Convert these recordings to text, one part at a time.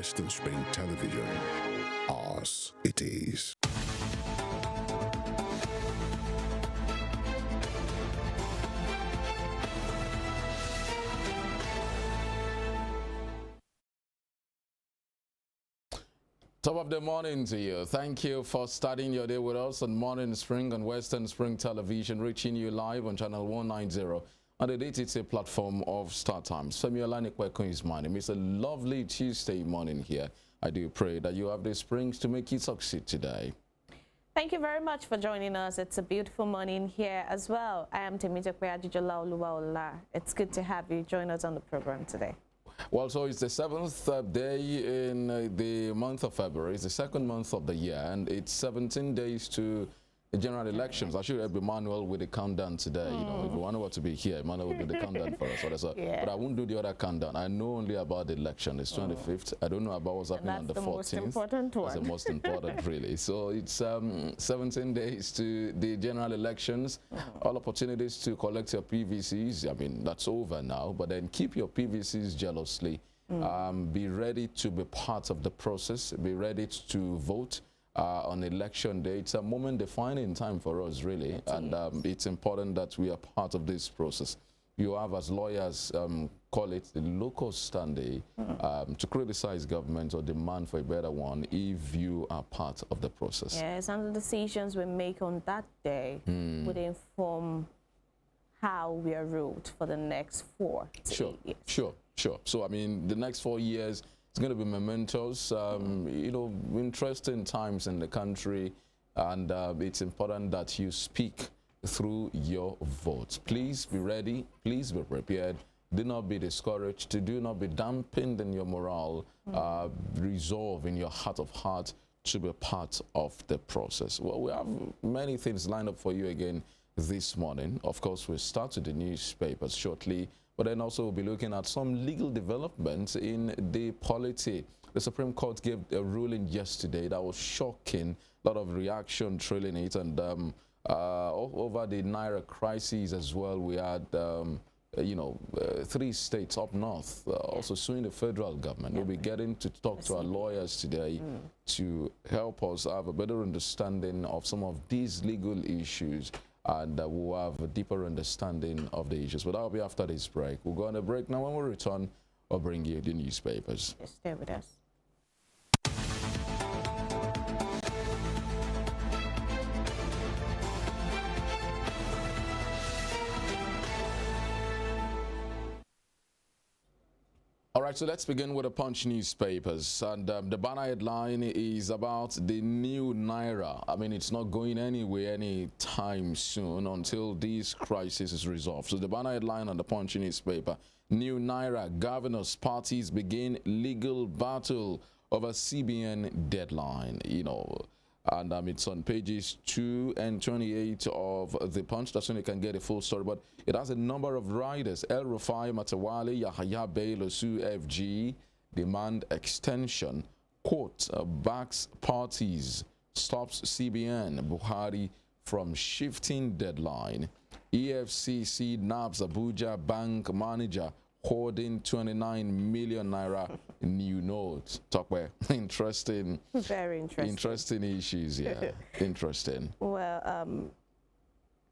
Western Spring Television. Ours it is. Top of the morning to you. Thank you for starting your day with us on Morning Spring on Western Spring Television, reaching you live on channel 190 on the DTT platform of Star Times. Femi Olanikwekun is my name. It's a lovely Tuesday morning here. I do pray that you have the springs to make you succeed today. Thank you very much for joining us. It's a beautiful morning here as well. I am Temitope Ajijola Oluwaola. It's good to have you join us on the program today. Well, so it's the 7th day in the month of February. It's the second month of the year, and it's 17 days to the general elections. I should have Emmanuel with the countdown today. You know, if Emmanuel to be here, Emmanuel will do the countdown for us. But I won't do the other countdown. I know only about the election. It's 25th. I don't know about what's happening on the 14th. Most important one. That's the most important, really. So it's 17 days to the general elections. All opportunities to collect your PVCs. I mean, that's over now. But then keep your PVCs jealously. Be ready to be part of the process. Be ready to vote. On election day. It's a moment defining time for us, really, and it's important that we are part of this process. You have, as lawyers call it, the locus standi, to criticize government or demand for a better one if you are part of the process. Yes, and the decisions we make on that day would inform how we are ruled for the next 4 to 8 years. Sure. So, I mean, the next 4 years, it's going to be momentous, you know, interesting times in the country, and it's important that you speak through your votes. Please be ready. Please be prepared. Do not be discouraged. Do not be dampened in your morale. Resolve in your heart of heart to be part of the process. Well, we have many things lined up for you again this morning. Of course, we'll start with the newspapers shortly. But then also we'll be looking at some legal developments in the polity. The Supreme Court gave a ruling yesterday that was shocking. A lot of reaction trailing it. And over the Naira crisis as well, we had, you know, 3 states up north also suing the federal government. We'll be getting to talk to our lawyers today to help us have a better understanding of some of these legal issues, and we'll have a deeper understanding of the issues. But that'll be after this break. We'll go on a break now. When we return, I'll bring you the newspapers. Just stay with us. All right, so let's begin with the Punch newspapers. And the banner headline is about the new Naira. I mean, it's not going anywhere anytime soon until this crisis is resolved. So the banner headline on the Punch newspaper, new Naira, governors, parties begin legal battle over CBN deadline, you know. And it's on pages 2 and 28 of the Punch. That's when you can get a full story. But it has a number of riders. El Rufai, Matawale, Yahaya Bello, Su FG demand extension. Court backs parties, stops CBN, Buhari from shifting deadline. EFCC nabs Abuja bank manager hoarding 29 million naira new notes. Talk about interesting. Very interesting. Interesting issues, yeah. Interesting. Well,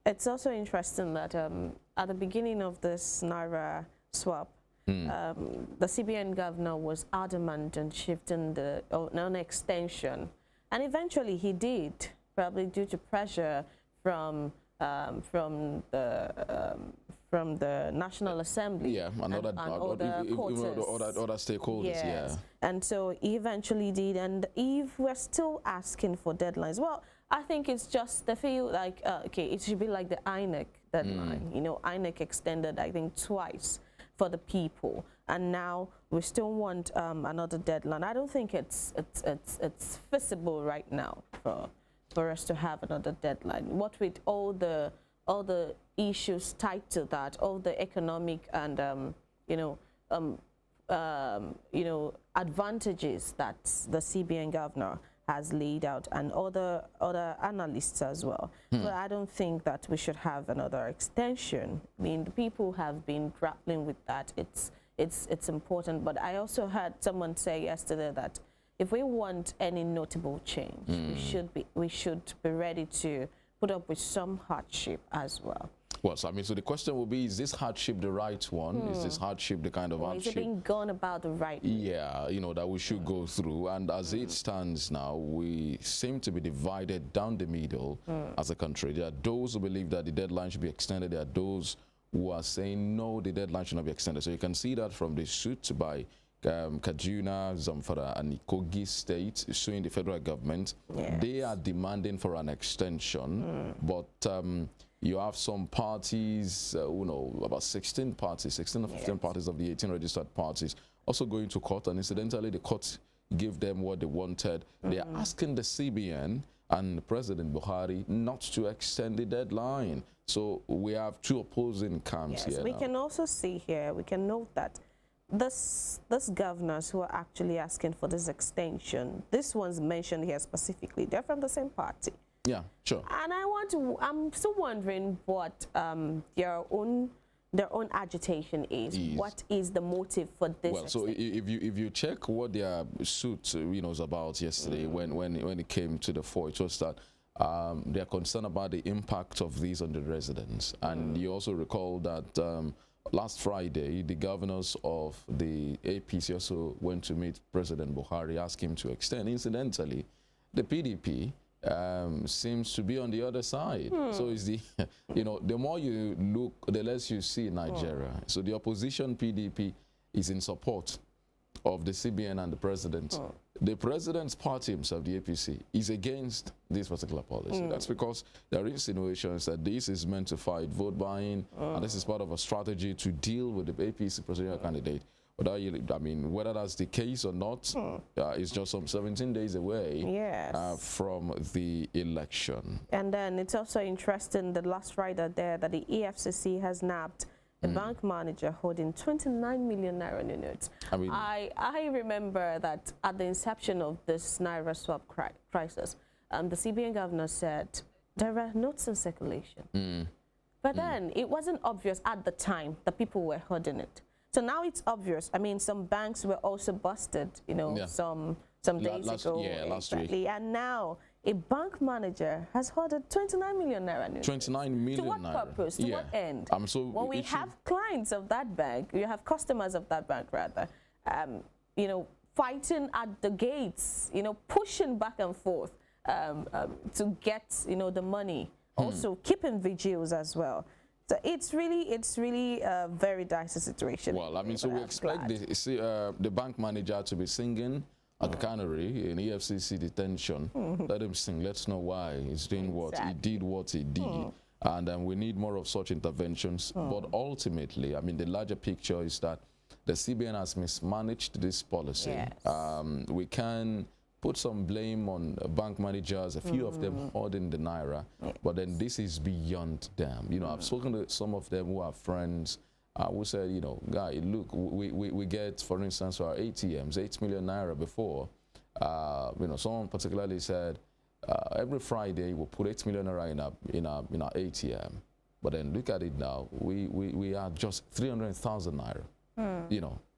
it's also interesting that at the beginning of this Naira swap, the CBN governor was adamant on shifting the non-extension, and eventually he did, probably due to pressure from the National Assembly, and other stakeholders, yes. And so he eventually did. And if we're still asking for deadlines, well, I think it's just they feel like okay, it should be like the INEC deadline. You know, INEC extended, I think, twice for the people, and now we still want another deadline. I don't think it's feasible right now for us to have another deadline. What with all the issues tied to that, all the economic and advantages that the CBN governor has laid out, and other analysts as well. But I don't think that we should have another extension. I mean, the people have been grappling with that. it's important. But I also heard someone say yesterday that if we want any notable change, we should be ready to put up with some hardship as well. Well, so I mean, so the question will be: is this hardship the right one? Is this hardship the kind of Or hardship? is it being gone about the right way? Yeah, you know, that we should go through. And as it stands now, we seem to be divided down the middle as a country. There are those who believe that the deadline should be extended. There are those who are saying, no, the deadline should not be extended. So you can see that from the suit by Kaduna, Zamfara, and Kogi State suing the federal government. Yes. They are demanding for an extension, but you have some parties, you know, about 16 parties, 16 or 15 parties of the 18 registered parties also going to court, and incidentally the court gave them what they wanted. They are asking the CBN and President Buhari not to extend the deadline. So we have two opposing camps here We now. can also see here, we can note that this governors who are actually asking for this extension, this one's mentioned here specifically, they're from the same party. Yeah, sure. And I'm still wondering what their own agitation is. What is the motive for this? Well, so if you check what their suit was about yesterday, when it came to the fore, it was that they are concerned about the impact of these on the residents. And you also recall that last Friday, the governors of the APC also went to meet President Buhari, ask him to extend. Incidentally, the PDP seems to be on the other side. So it's the, the more you look, the less you see in Nigeria. So the opposition PDP is in support of the CBN and the president. The president's party himself, the APC, is against this particular policy. That's because there are insinuations that this is meant to fight vote buying, and this is part of a strategy to deal with the APC presidential candidate. But I mean, whether that's the case or not, it's just some 17 days away from the election. And then it's also interesting, the last Friday there, that the EFCC has nabbed a bank manager holding 29 million naira in notes. I mean, I remember that at the inception of this naira swap crisis, the CBN governor said there are notes in circulation. But then it wasn't obvious at the time that people were holding it. So now it's obvious. I mean, some banks were also busted, some days ago. Yeah, last week. And now a bank manager has hoarded 29 million naira. 29 million to what naira. purpose? To what end? So we have clients of that bank, you have customers of that bank rather, fighting at the gates, pushing back and forth to get, the money. Also keeping vigils as well. So it's really a very dicey situation. Well, I mean, so we expect the bank manager to be singing at the cannery in EFCC detention. Let him sing. Let's know why he's doing what he did, and we need more of such interventions. But ultimately, I mean, the larger picture is that the CBN has mismanaged this policy. We can put some blame on bank managers, a few of them holding the naira, but then this is beyond them. I've spoken to some of them who are friends who said, guy, look, we get, for instance, our ATMs, 8 million naira before. Someone particularly said, every Friday we'll put 8 million naira in our ATM. But then look at it now, we are just 300,000 naira.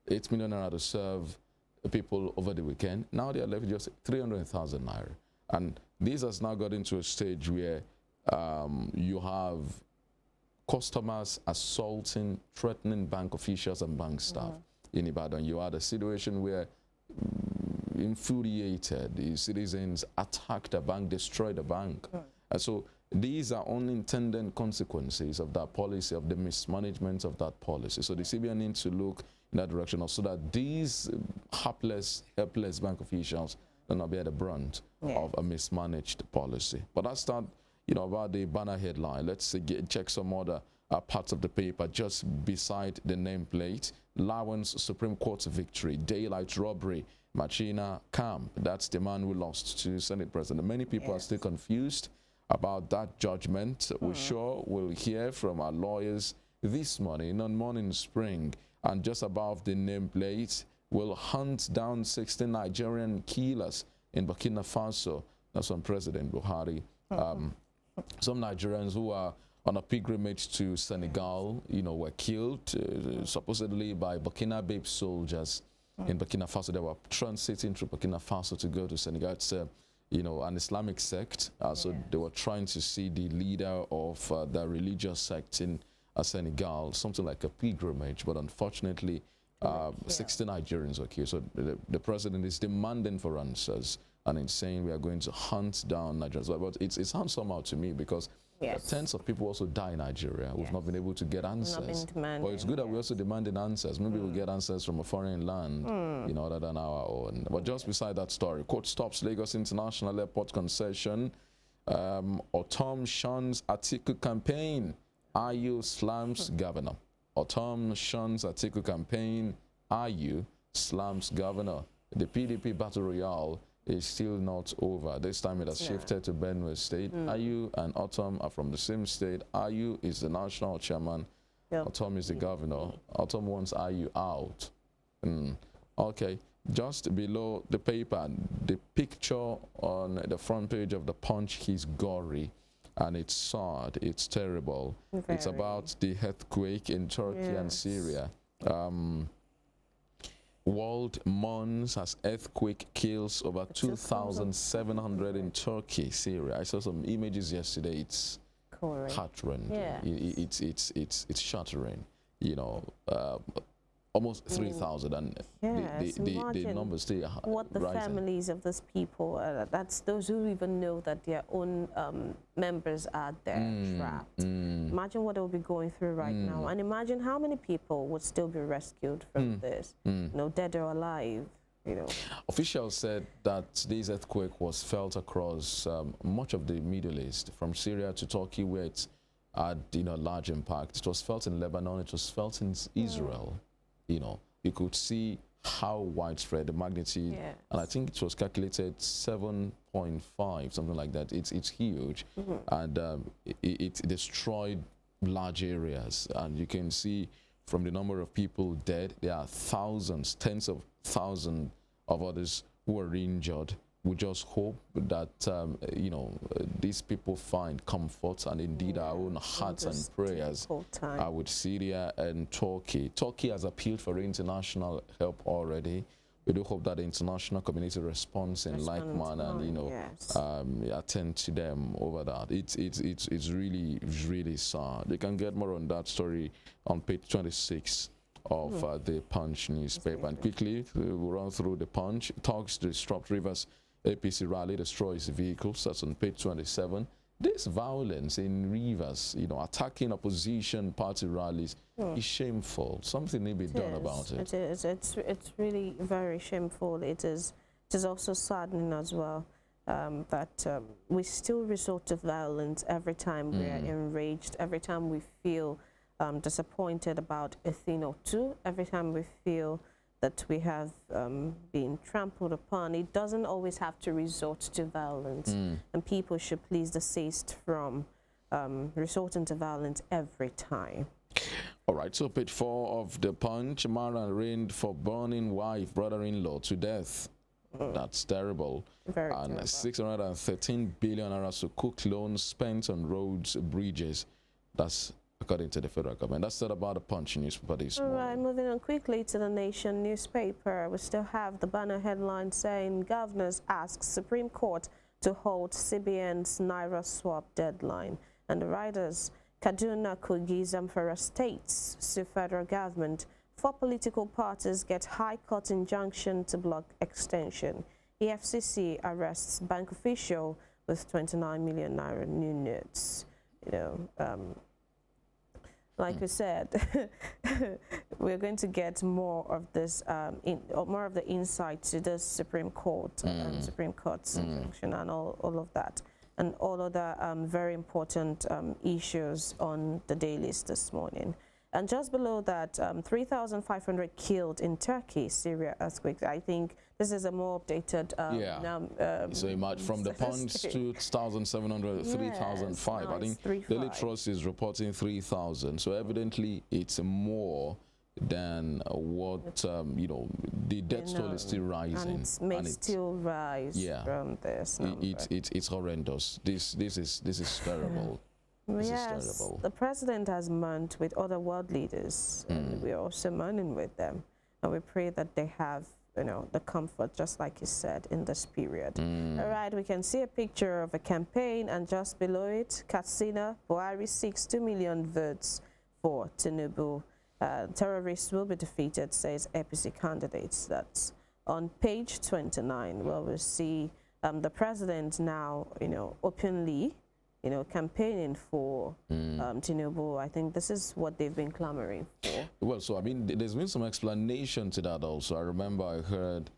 8 million naira to serve people over the weekend. Now they are left just 300,000 naira. And this has now got into a stage where you have customers assaulting, threatening bank officials and bank staff in Ibadan. You had a situation where infuriated citizens attacked a bank, destroyed a bank. And so these are unintended consequences of that policy, of the mismanagement of that policy. So the CBN needs to look in that direction so that these helpless bank officials will not bear the brunt of a mismanaged policy. But that's not, about the banner headline. Let's check some other parts of the paper just beside the nameplate. Lawan's Supreme Court's victory, daylight robbery, Machina camp. That's the man who lost to Senate President. Many people are still confused about that judgment. We sure will hear from our lawyers this morning on Morning Spring. And just above the nameplate, will hunt down 16 Nigerian killers in Burkina Faso. That's from President Buhari. Some Nigerians who are on a pilgrimage to Senegal, were killed supposedly by Burkinabe soldiers in Burkina Faso. They were transiting through Burkina Faso to go to Senegal. It's an Islamic sect. So they were trying to see the leader of the religious sect in Senegal, something like a pilgrimage. But unfortunately, 60 Nigerians were killed. So the president is demanding for answers and is saying we are going to hunt down Nigerians. But it sounds somehow to me because tens of people also die in Nigeria. We've not been able to get answers. But it's good that we're also demanding answers. Maybe we'll get answers from a foreign land, other than our own. But just beside that story, court stops Lagos International Airport concession. Otom shuns Atiku campaign. Ayu slams governor. Otom shuns Atiku campaign. Ayu slams governor. The PDP battle royale is still not over. This time it has shifted to Benue State. Ayu and Otom are from the same state. Ayu is the national chairman. Otom is the governor. Otom wants Ayu out. Okay, just below the paper, the picture on the front page of the Punch is gory and it's sad, it's terrible. It's about the earthquake in Turkey and Syria. World mourns as earthquake kills over 2,700 in Turkey, Syria. I saw some images yesterday. It's heart-rending. It's shattering. Almost 3,000, and the numbers stay what the rising. Families of these people, that's those who even know that their own members are there trapped. Imagine what they'll be going through right now, and imagine how many people would still be rescued from this, dead or alive. Officials said that this earthquake was felt across much of the Middle East, from Syria to Turkey, where it's had large impact. It was felt in Lebanon. It was felt in Israel. You could see how widespread the magnitude, and I think it was calculated 7.5, something like that. It's huge, and it destroyed large areas, and you can see from the number of people dead, there are thousands, tens of thousands of others who are injured. We just hope that these people find comfort, and indeed our own hearts and prayers are with Syria and Turkey. Turkey has appealed for international help already. We do hope that the international community responds in like manner and attend to them over that. It's really sad. You can get more on that story on page 26 of the Punch newspaper. And quickly we'll run through the Punch. Talks disrupt Rivers APC rally destroys vehicles. That's on page 27. This violence in Rivers, attacking opposition party rallies is shameful. Something need to be done about it. It is. It's really very shameful. It is also saddening as well that we still resort to violence every time we are enraged, every time we feel disappointed about a thing or two, every time we feel that we have been trampled upon. It doesn't always have to resort to violence, and people should please desist from resorting to violence every time. All right, so page 4 of the Punch. Man arraigned for burning wife, brother-in-law to death. That's terrible. Very and terrible. 613 billion naira to cook loans spent on roads, bridges. That's according to the federal government. That's said about the Punch newspaper this morning. All right, moving on quickly to the Nation newspaper. We still have the banner headline saying governors ask Supreme Court to hold CBN's Naira swap deadline. And the writers, Kaduna, Kogi, Zamfara states sue federal government. 4 political parties get High Court injunction to block extension. EFCC arrests bank official with 29 million naira new notes. Like we said, we're going to get more of this, more of the insight to this Supreme Court and Supreme Court's injunction and all of that, and all other very important issues on the dailies this morning. And just below that, 3,500 killed in Turkey, Syria earthquake. I think this is a more updated so much from the Punch to 2,700, 3,005. I think Daily Trust is reporting 3,000. So evidently it's more than what the death toll is still rising, and it may still rise from this. It's horrendous. This is terrible. This is Yes, terrible. the president has mourned with other world leaders, and we're also mourning with them. And we pray that they have, the comfort, just like you said, in this period. All right, we can see a picture of a campaign, and just below it, Katsina, Buhari seeks 2 million votes for Tinubu. Terrorists will be defeated, says APC candidates. That's on page 29, where we see the president now, openly, campaigning for Tinubu. I think this is what they've been clamoring for. Well, so I mean, there's been some explanation to that also. I remember I heard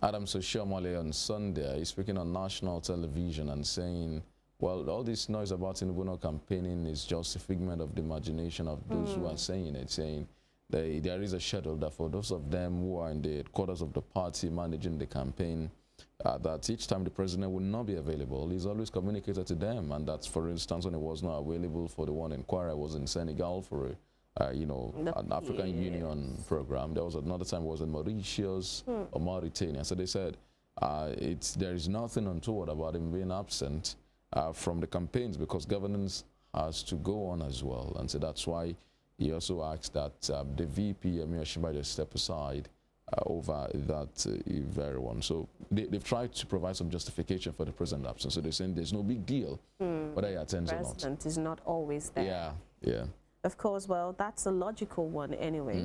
Adam Soshiomole on Sunday, he's speaking on national television and saying, well, all this noise about Tinubu not campaigning is just a figment of the imagination of those who are saying it, saying there is a schedule that for those of them who are in the quarters of the party managing the campaign, that each time the president will not be available, he's always communicated to them. And that's, for instance, when he was not available for the one inquiry, I was in Senegal for an African Union program. There was another time it was in Mauritius or Mauritania. So they said there is nothing untoward about him being absent from the campaigns, because governance has to go on as well. And so that's why he also asked that the VP, Emir Shimbaja, step aside over that very one. So they've tried to provide some justification for the president absence. So they're saying there's no big deal whether he attends or not. The president is not always there. Yeah. Of course, well, that's a logical one anyway.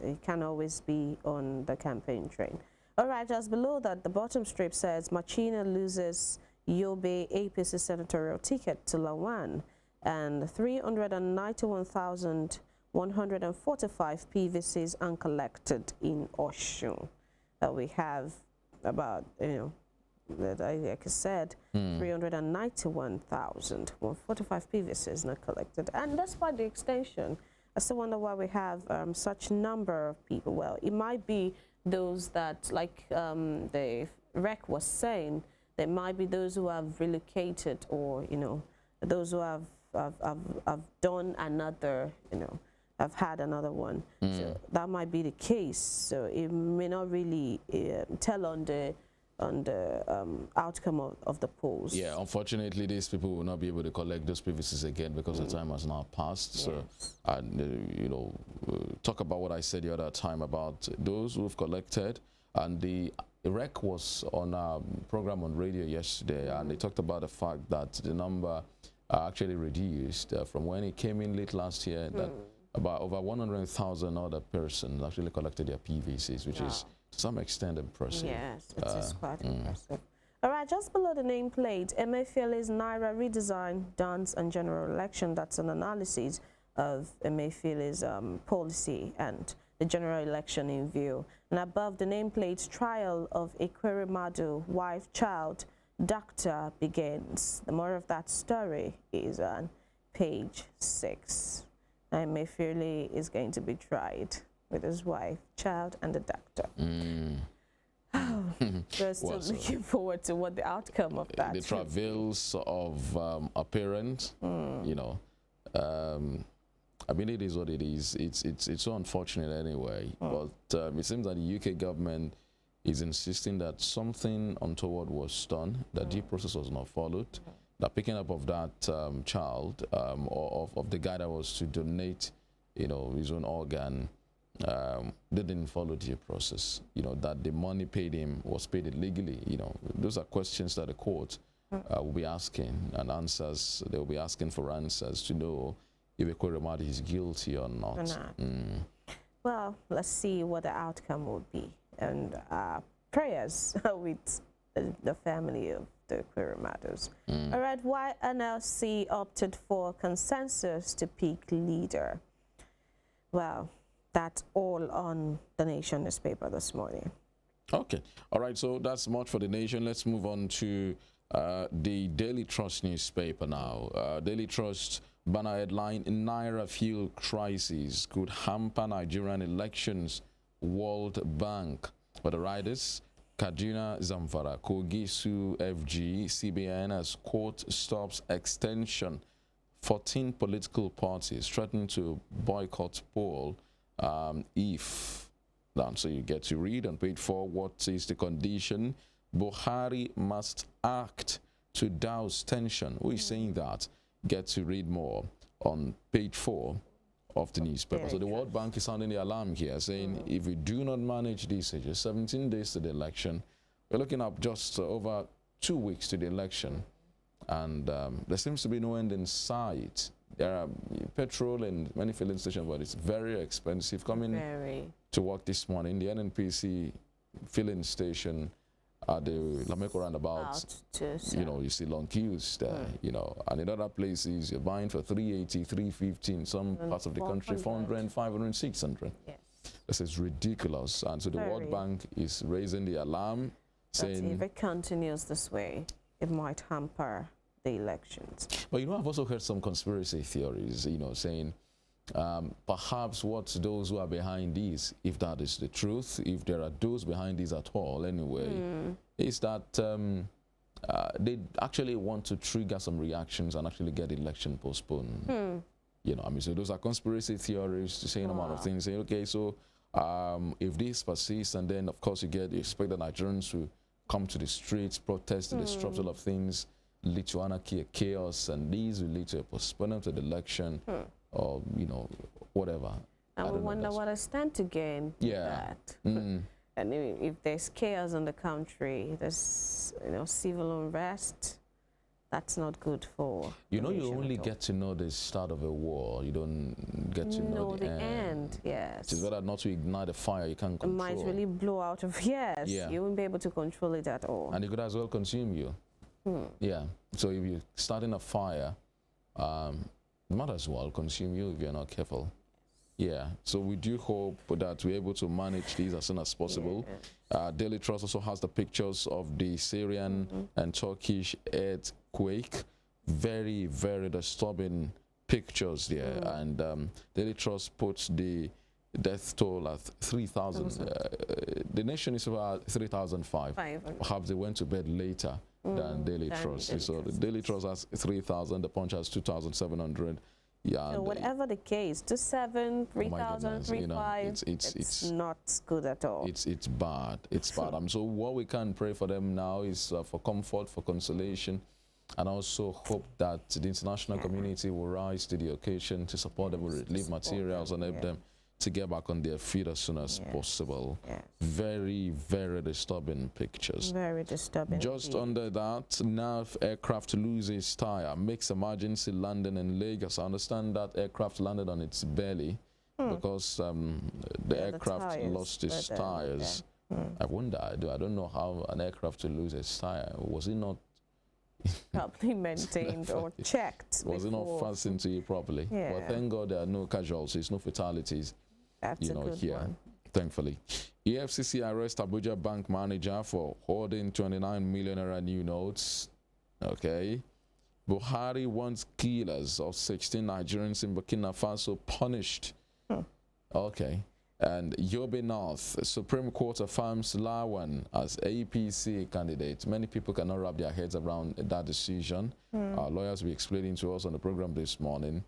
It can always be on the campaign train. All right, just below that, the bottom strip says Machina loses Yobe APC senatorial ticket to Lawan, and 391,145 PVCs uncollected in Oshun. We have about, like I said, 391,145 PVCs not collected. And despite the extension, I still wonder why we have such number of people. Well, it might be those that, like the rec was saying, there might be those who have relocated, or, those who have done another, have had another one. So that might be the case. So it may not really tell on the outcome of the polls. Yeah, unfortunately, these people will not be able to collect those PVCs again because the time has now passed. Yes. So, and talk about what I said the other time about those who've collected. And the REC was on a program on radio yesterday, and they talked about the fact that the number actually reduced from when it came in late last year. That about over 100,000 other persons actually collected their PVCs, which is to some extent impressive. Yes, it is quite impressive. All right, just below the nameplate, Emefiele's Naira redesign, dance and general election. That's an analysis of Emefiele's policy and the general election in view. And above the nameplate, trial of Ekweremadu, wife, child, doctor begins. The more of that story is on page 6. Emefiele is going to be tried with his wife, child, and the doctor. We're still looking forward to what the outcome of that the travails of a parent, I mean, it is what it is. It's so unfortunate anyway. But it seems that the UK government is insisting that something untoward was done, that due process was not followed. The picking up of that child, or of the guy that was to donate, his own organ, they didn't follow due process. That the money paid him was paid illegally. Those are questions that the court will be asking, and answers. They will be asking for answers to know if Ekweremadu is guilty or not. Well, let's see what the outcome will be, and prayers with the family of the Ekweremadus. All right, why NLC opted for consensus to pick leader? Well, that's all on the Nation newspaper this morning. Okay, all right, so that's much for the Nation. Let's move on to the Daily Trust newspaper now. Daily Trust banner headline: Naira fuel crisis could hamper Nigerian elections, World Bank. For the riders, Kaduna, Zamfara, Kogi, Su, FG, CBN as court stops extension. 14 political parties threaten to boycott poll if. So you get to read on page 4 what is the condition. Buhari must act to douse tension. Who is saying that? get to read more on page 4 of the newspaper. Very So the World Bank is sounding the alarm here, saying if we do not manage these issues, 17 days to the election, we're looking at just over 2 weeks to the election, and there seems to be no end in sight. There are petrol in many filling stations, but it's very expensive. Coming to work this morning, the NNPC filling station at the Lameko roundabout, you know, you see long queues there, you know, and in other places you're buying for 380, 350, in some parts of the country 400, 500, 600. Yes. This is ridiculous, and so the World Bank is raising the alarm, saying if it continues this way, it might hamper the elections. But you know, I've also heard some conspiracy theories, you know, saying perhaps what those who are behind these, if that is the truth, if there are those behind these at all anyway, is that they actually want to trigger some reactions and actually get the election postponed. You know, I mean, so those are conspiracy theories saying a lot of things, saying, okay, so if this persists, and then of course you expect the Nigerians to come to the streets, protest, disrupt all of things, lead to anarchy, chaos, and these will lead to a postponement of the election, or you know, whatever. And we wonder what I stand to gain with that. And if there's chaos in the country, there's civil unrest, that's not good for you only get to know the start of a war. You don't get to know the end. Yes. It's better not to ignite a fire you can't control. It might really blow out of you won't be able to control it at all. And it could as well consume you. Yeah. So if you're starting a fire, it might as well consume you if you're not careful. Yeah. So we do hope that we're able to manage these as soon as possible. Daily Trust also has the pictures of the Syrian and Turkish earthquake. Very, very disturbing pictures there. And Daily Trust puts the death toll at 3,000. The nation is about 3,005. Perhaps they went to bed later than Daily Trust. So the Daily Trust has 3,000, the Punch has 2,700. Yeah, so whatever the case, 27, 3,000, 3,500, it's not good at all. It's bad. It's bad. So what we can pray for them now is for comfort, for consolation, and also hope that the international community will rise to the occasion to support them with relief materials and help them to get back on their feet as soon as possible. Very, very disturbing pictures. Very disturbing. Just under that, NAF aircraft loses tire, makes emergency landing in Lagos. I understand that aircraft landed on its belly because the aircraft lost its tires. I wonder, I don't know how an aircraft to lose its tire. Was it not properly maintained or checked? Was it not fastened to you properly? Well, thank God there are no casualties, no fatalities. That's a good here, one. Thankfully. EFCC arrests Abuja bank manager for hoarding 29 million naira new notes. Okay. Buhari wants killers of 16 Nigerians in Burkina Faso punished. Okay. And Yobe North, Supreme Court affirms Lawan as APC candidate. Many people cannot wrap their heads around that decision. Our lawyers will be explaining to us on the program this morning.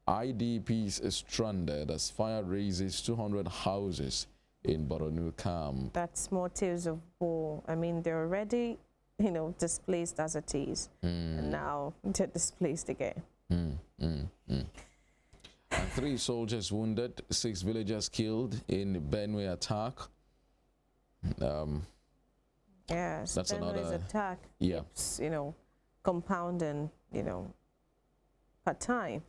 IDPs is stranded as fire raises 200 houses in Boronu camp. That's motives of war. I mean, they're already, displaced as it is. And now they're displaced again. And 3 soldiers wounded, 6 villagers killed in the Benue attack. Yes, that's Benue's another attack. Keeps, compounding, per time.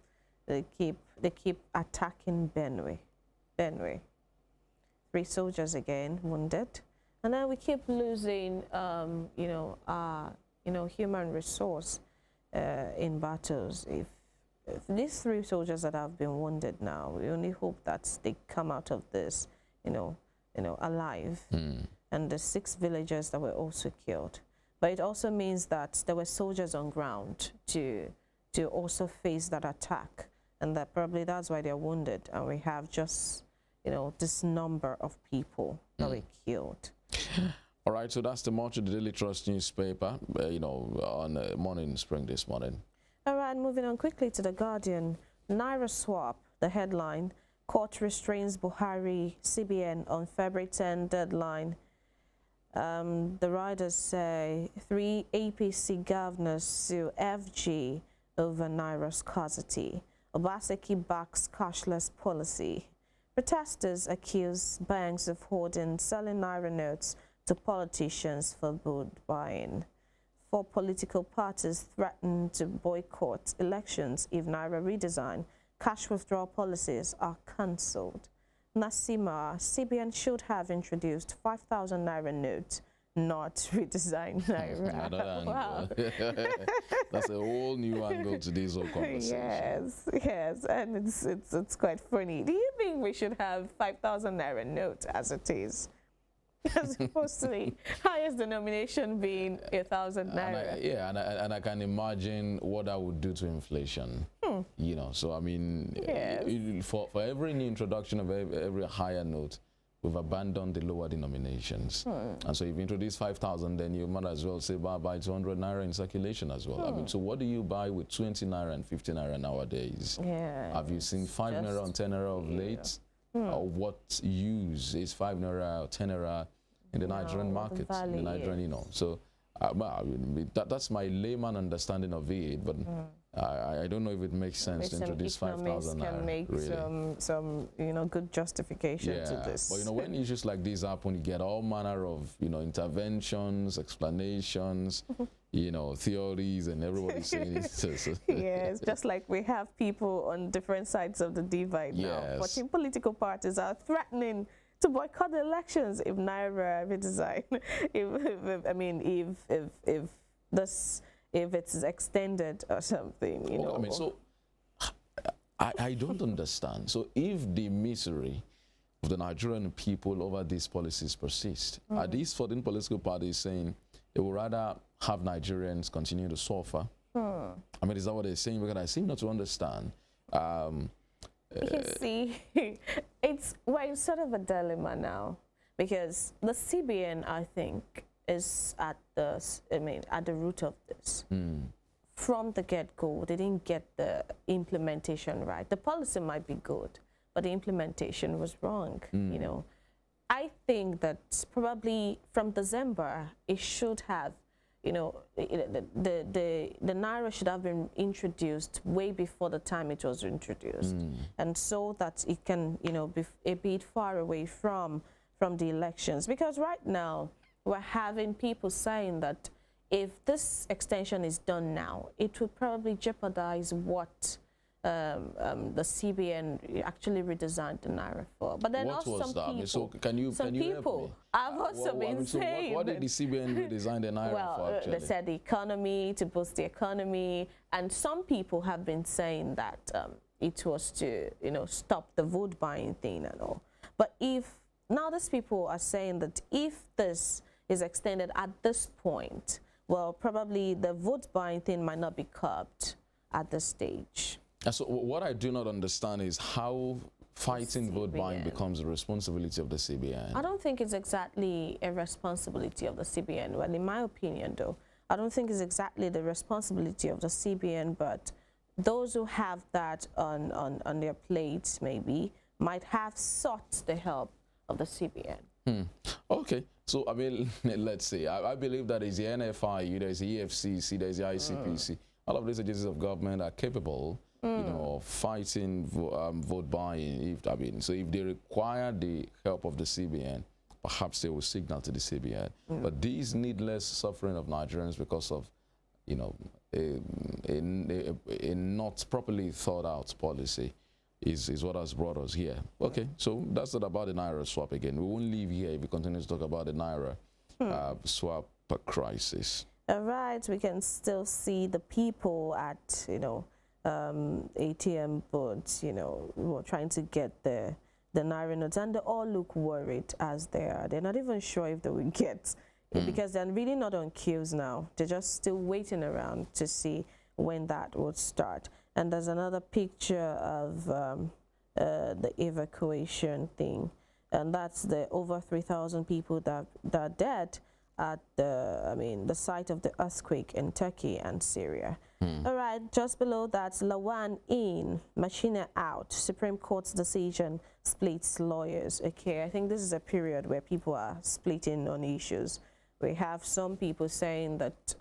They keep attacking Benue. 3 soldiers again wounded, and then we keep losing, human resource in battles. If these 3 soldiers that have been wounded now, we only hope that they come out of this, alive. And the 6 villagers that were also killed. But it also means that there were soldiers on ground to also face that attack, and that probably that's why they're wounded. And we have just, this number of people that were killed. All right, so that's the March of the Daily Trust newspaper, on Morning Spring this morning. All right, moving on quickly to The Guardian. Naira swap, the headline. Court restrains Buhari, CBN on February 10 deadline. The writers say 3 APC governors sue FG over Naira scarcity. Obaseki backs cashless policy. Protesters accuse banks of hoarding, selling Naira notes to politicians for vote buying. 4 political parties threaten to boycott elections if Naira redesign. Cash withdrawal policies are cancelled. Nasima, CBN should have introduced 5,000 Naira note, not redesigned Naira. Wow. That's a whole new angle to this whole conversation. Yes, yes, and it's quite funny. Do you think we should have 5,000 Naira note as it is? As opposed to the highest denomination being 1,000 Naira. And I can imagine what that would do to inflation. You know, so I mean, Yes. for every new introduction of every higher note, we've abandoned the lower denominations. And so if you introduce 5,000, then you might as well say buy 200 Naira in circulation as well. I mean, so what do you buy with 20 Naira and 50 Naira nowadays? Yeah. Have you seen 5 Naira and 10 Naira of late? What use is 5 Naira or 10 Naira in the Nigerian market, in the Nigerian, you know. So that's my layman understanding of it, but I don't know if it makes sense to introduce 5,000 can naira. make Really. some good justification to this. But you know, when issues like this happen, you get all manner of interventions, explanations, theories, and everybody's saying it. So. Yes, just like we have people on different sides of the divide now. But in political parties are threatening to boycott the elections if Naira redesign. if it's extended or something, you know. I mean, so I don't understand. So if the misery of the Nigerian people over these policies persist, are these 14 political parties saying they would rather have Nigerians continue to suffer? I mean, is that what they're saying? Because I seem not to understand. You see, we're in sort of a dilemma now, because the CBN, I think, is at the root of this. From the get-go, they didn't get the implementation right. The policy might be good, but the implementation was wrong. You know, I think that probably from December it should have, the Naira should have been introduced way before the time it was introduced, and so that it can, be a bit far away from the elections. Because right now we're having people saying that if this extension is done now, it would probably jeopardize what the CBN actually redesigned the Naira for. But then also some people, so can you help me? I've also been saying. What did the CBN redesign the Naira for, actually? They said the economy, to boost the economy, and some people have been saying that it was to, stop the vote buying thing and all. But now these people are saying that if this is extended at this point, well, probably the vote buying thing might not be curbed at this stage. So what I do not understand is how fighting vote buying becomes a responsibility of the CBN. I don't think it's exactly a responsibility of the CBN. Well, in my opinion, though, I don't think it's exactly the responsibility of the CBN, but those who have that on their plates maybe might have sought the help of the CBN. Okay, so I mean, let's see. I believe that is the NFI, there's the EFCC, there's the ICPC. All of these agencies of government are capable, of fighting vote buying. So if they require the help of the CBN, perhaps they will signal to the CBN. But these needless suffering of Nigerians because of, a not properly thought out policy is what has brought us here. Okay, so that's it about the Naira swap again. We won't leave here if we continue to talk about the Naira swap crisis. All right, we can still see the people at, ATM booths, who are trying to get the Naira notes, and they all look worried as they are. They're not even sure if they will get it, because they're really not on queues now. They're just still waiting around to see when that would start. And there's another picture of the evacuation thing, and that's the over 3,000 people that are dead at the site of the earthquake in Turkey and Syria. All right, just below that, Lawan in, Machina out. Supreme Court's decision splits lawyers. Okay, I think this is a period where people are splitting on issues. We have some people saying that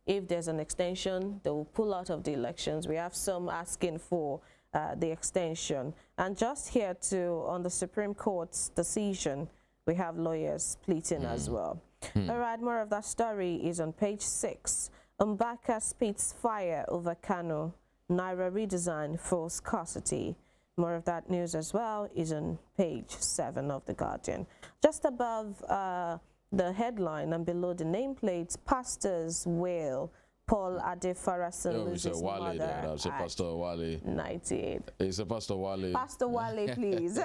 if there's an extension, they will pull out of the elections. We have some asking for the extension. And just here too, on the Supreme Court's decision, we have lawyers pleading as well. All right, more of that story is on page 6. Mbaka spits fire over Kano. Naira redesign for scarcity. More of that news as well is on page 7 of The Guardian. Just above the headline and below the nameplates, pastors wail. Paul Adefarasin loses mother That's a Pastor Wale. 98. It's a Pastor Wale. Pastor Wale, please.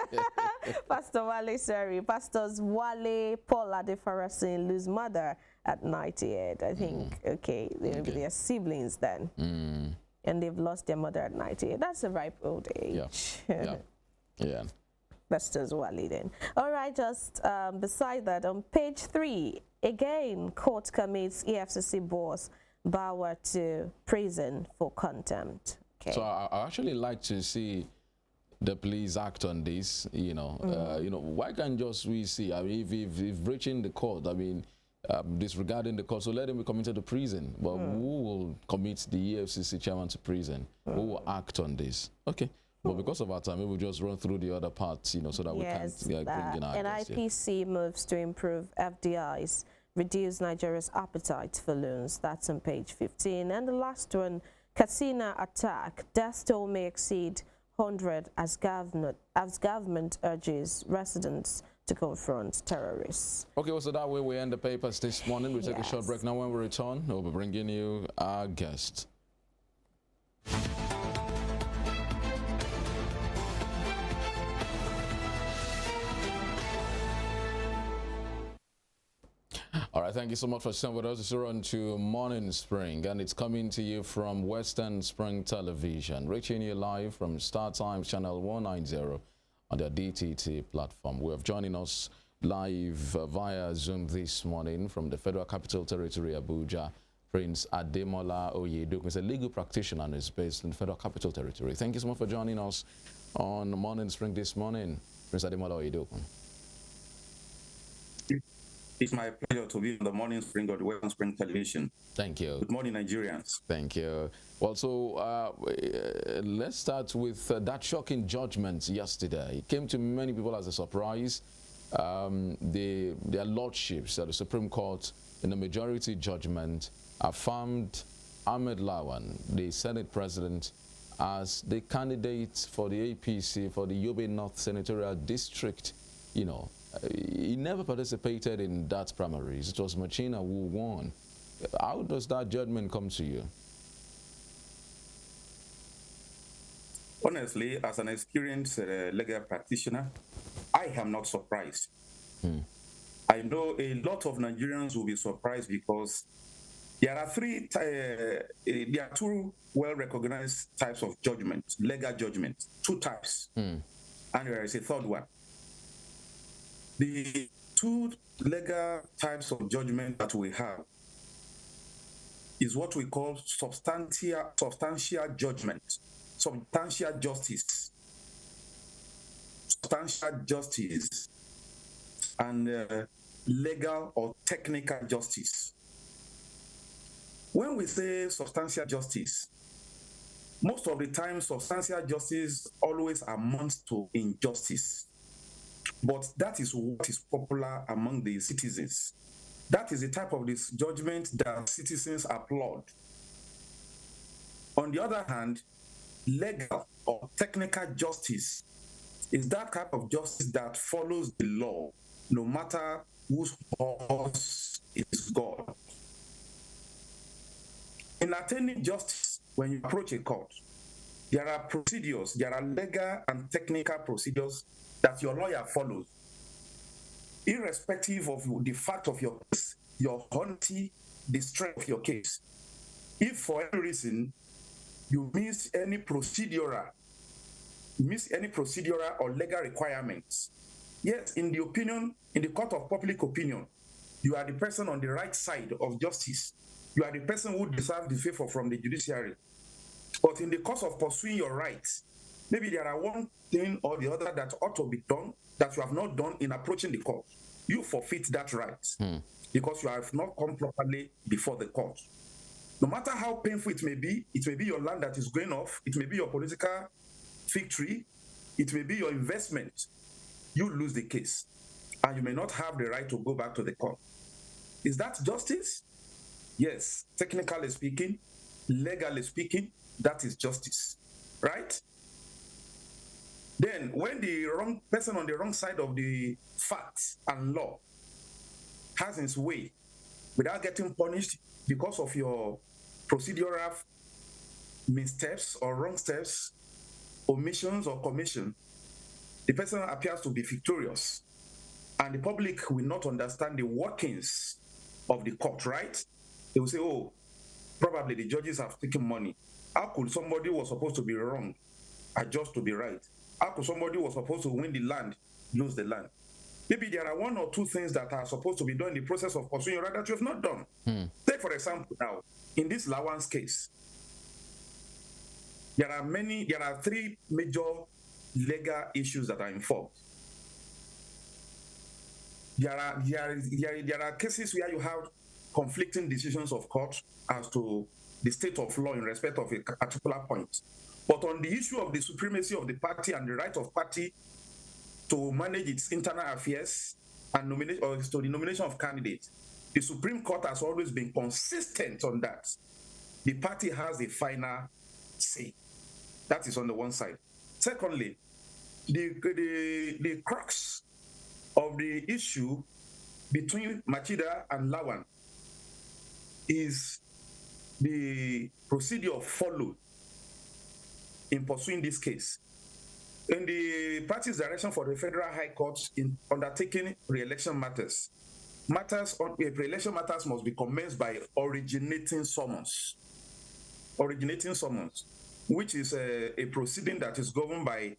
Pastor Wale, sorry. Pastors Wale, Paul Adefarasin lose mother at 98. I think, okay, maybe they're siblings then. And they've lost their mother at 98. That's a ripe old age. Yeah. Pastors Wale then. All right, just beside that, on page 3, again, court commits EFCC boss Bauer to prison for contempt. Okay. So I actually like to see the police act on this. You know, why can't just we see? I mean, if breaching the court, I mean, disregarding the court, so let him be committed to prison. But who will commit the EFCC chairman to prison? Who will act on this? Okay. But because of our time, we will just run through the other parts, so that we can bring in our guests, NIPC moves to improve FDIs, reduce Nigeria's appetite for loans. That's on page 15. And the last one, Katsina attack. Death toll may exceed 100 as government urges residents to confront terrorists. Okay, well, so that way we end the papers this morning. We'll take a short break. Now when we return, we'll be bringing you our guest. All right, thank you so much for staying with us. It's on to Morning Spring, and it's coming to you from Western Spring Television, reaching you live from Star Times Channel 190 on their DTT platform. We have joining us live via Zoom this morning from the Federal Capital Territory, Abuja, Prince Ademola Oyedokun. He's a legal practitioner and is based in the Federal Capital Territory. Thank you so much for joining us on Morning Spring this morning, Prince Ademola Oyedokun. It's my pleasure to be on the Morning Spring of the Western Spring Television. Thank you. Good morning, Nigerians. Thank you. Well, so let's start with that shocking judgment yesterday. It came to many people as a surprise. Their lordships at the Supreme Court, in a majority judgment, affirmed Ahmed Lawan, the Senate President, as the candidate for the APC for the Yobe North Senatorial District. He never participated in that primaries. It was Machina who won. How does that judgment come to you? Honestly, as an experienced legal practitioner, I am not surprised. I know a lot of Nigerians will be surprised because there are two well-recognized types of judgment, legal judgment, two types, and there is a third one. The two legal types of judgment that we have is what we call substantial judgment, substantial justice, and legal or technical justice. When we say substantial justice, most of the time substantial justice always amounts to injustice. But that is what is popular among the citizens. That is the type of this judgment that citizens applaud. On the other hand, legal or technical justice is that type of justice that follows the law, no matter whose boss is God. In attaining justice, when you approach a court, there are procedures, there are legal and technical procedures that your lawyer follows, irrespective of the fact of your case, your honesty, the strength of your case. If for any reason you miss any procedural or legal requirements, yes, in the court of public opinion, you are the person on the right side of justice. You are the person who deserves the favor from the judiciary. But in the course of pursuing your rights, maybe there are one thing or the other that ought to be done that you have not done in approaching the court. You forfeit that right because you have not come properly before the court. No matter how painful it may be your land that is going off, it may be your political victory, it may be your investment, you lose the case. And you may not have the right to go back to the court. Is that justice? Yes, technically speaking, legally speaking, that is justice, right? Then when the wrong person on the wrong side of the facts and law has his way without getting punished because of your procedural missteps or wrong steps, omissions or commission, the person appears to be victorious. And the public will not understand the workings of the court, right? They will say, oh, probably the judges have taken money. How could somebody who was supposed to be wrong adjust to be right? How could somebody who was supposed to win the land lose the land? Maybe there are one or two things that are supposed to be done in the process of pursuing your right that you have not done. Take, for example, now, in this Lawan's case, there are three major legal issues that are involved. There are cases where you have conflicting decisions of court as to the state of law in respect of a particular point. But on the issue of the supremacy of the party and the right of party to manage its internal affairs and to the nomination of candidates, the Supreme Court has always been consistent on that. The party has the final say. That is on the one side. Secondly, the crux of the issue between Machida and Lawan is the procedure followed in pursuing this case. In the party's direction for the Federal High Court in undertaking re-election matters must be commenced by originating summons, which is a proceeding that is governed by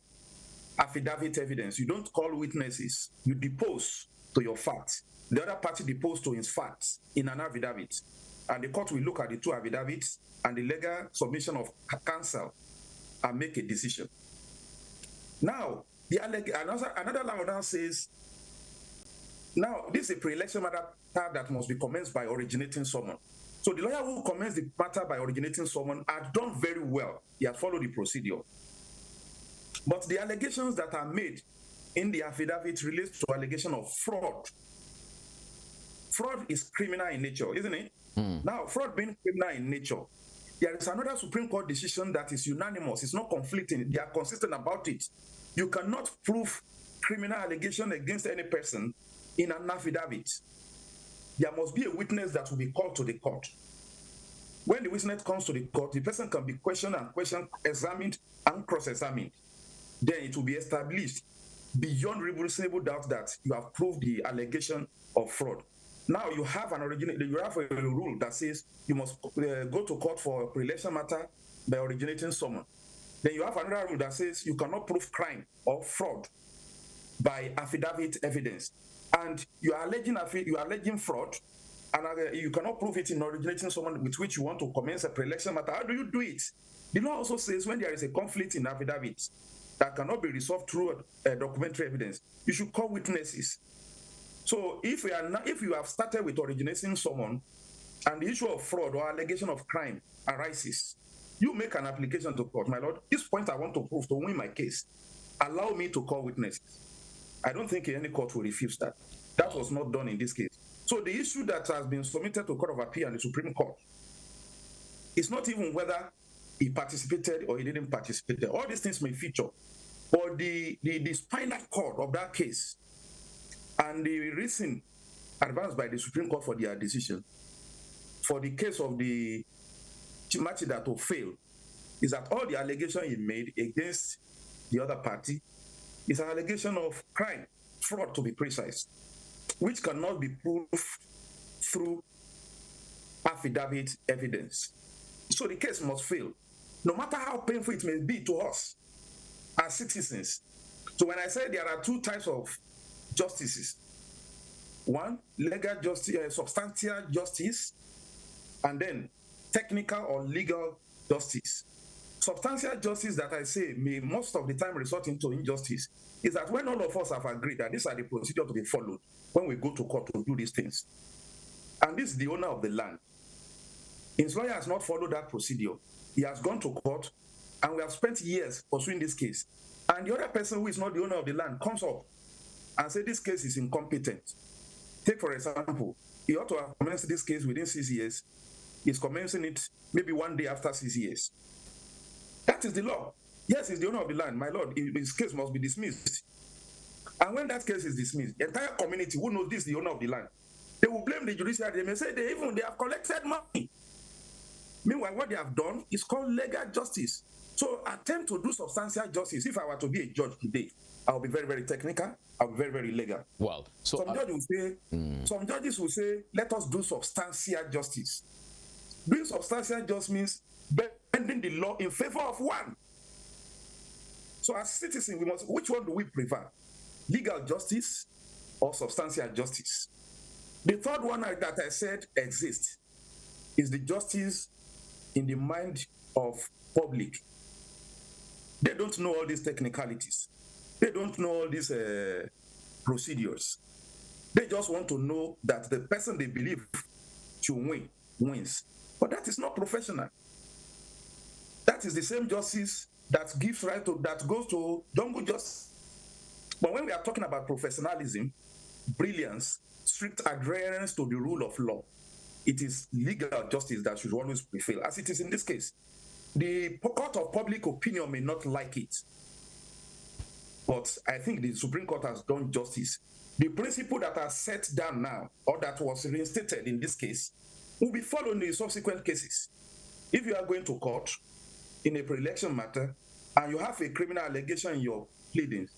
affidavit evidence. You don't call witnesses, you depose to your facts. The other party deposed to his facts in an affidavit. And the court will look at the two affidavits and the legal submission of counsel and make a decision. Now, another law now says, now this is a pre-election matter that must be commenced by originating summon. So the lawyer who commenced the matter by originating summon had done very well. He had followed the procedure. But the allegations that are made in the affidavit relates to allegation of fraud. Fraud is criminal in nature, isn't it? Now, fraud being criminal in nature, there is another Supreme Court decision that is unanimous. It's not conflicting. They are consistent about it. You cannot prove criminal allegation against any person in an affidavit. There must be a witness that will be called to the court. When the witness comes to the court, the person can be questioned, examined, and cross-examined. Then it will be established beyond reasonable doubt that you have proved the allegation of fraud. Now you have a rule that says you must go to court for a pre-election matter by originating summon. Then you have another rule that says you cannot prove crime or fraud by affidavit evidence. And you are alleging fraud, and you cannot prove it in originating summon with which you want to commence a pre-election matter. How do you do it? The law also says when there is a conflict in affidavits that cannot be resolved through documentary evidence, you should call witnesses. So if you have started with originating summon and the issue of fraud or allegation of crime arises, you make an application to court. My lord, this point I want to prove to win my case. Allow me to call witnesses. I don't think any court will refuse that. That was not done in this case. So the issue that has been submitted to Court of Appeal and the Supreme Court is not even whether he participated or he didn't participate. All these things may feature. But the spinal cord of that case and the reason advanced by the Supreme Court for their decision for the case of the Machida to fail is that all the allegation he made against the other party is an allegation of crime, fraud to be precise, which cannot be proved through affidavit evidence. So the case must fail, no matter how painful it may be to us as citizens. So when I say there are two types of justices, one, legal justice, substantial justice, and then technical or legal justice. Substantial justice that I say may most of the time resort into injustice is that when all of us have agreed that these are the procedures to be followed when we go to court to do these things, and this is the owner of the land, His lawyer has not followed that procedure. He has gone to court, and we have spent years pursuing this case. And the other person who is not the owner of the land comes up and says this case is incompetent. Take, for example, he ought to have commenced this case within 6 years. He's commencing it maybe 1 day after 6 years. That is the law. Yes, he's the owner of the land. My lord, his case must be dismissed. And when that case is dismissed, the entire community who knows this is the owner of the land, they will blame the judiciary. They may say they have collected money. Meanwhile, what they have done is called legal justice. So attempt to do substantial justice. If I were to be a judge today, I'll be very, very technical. I'll be very, very legal. Well, so some judges will say, let us do substantial justice. Doing substantial justice means bending the law in favor of one. So as citizens, which one do we prefer? Legal justice or substantial justice? The third one that I said exists is the justice in the mind of public. They don't know all these technicalities. They don't know all these procedures. They just want to know that the person they believe should win, wins. But that is not professional. That is the same justice that gives right to, that goes to jungle justice. But when we are talking about professionalism, brilliance, strict adherence to the rule of law, it is legal justice that should always prevail, as it is in this case. The court of public opinion may not like it, but I think the Supreme Court has done justice. The principle that are set down now, or that was reinstated in this case, will be followed in the subsequent cases. If you are going to court in a pre-election matter and you have a criminal allegation in your pleadings,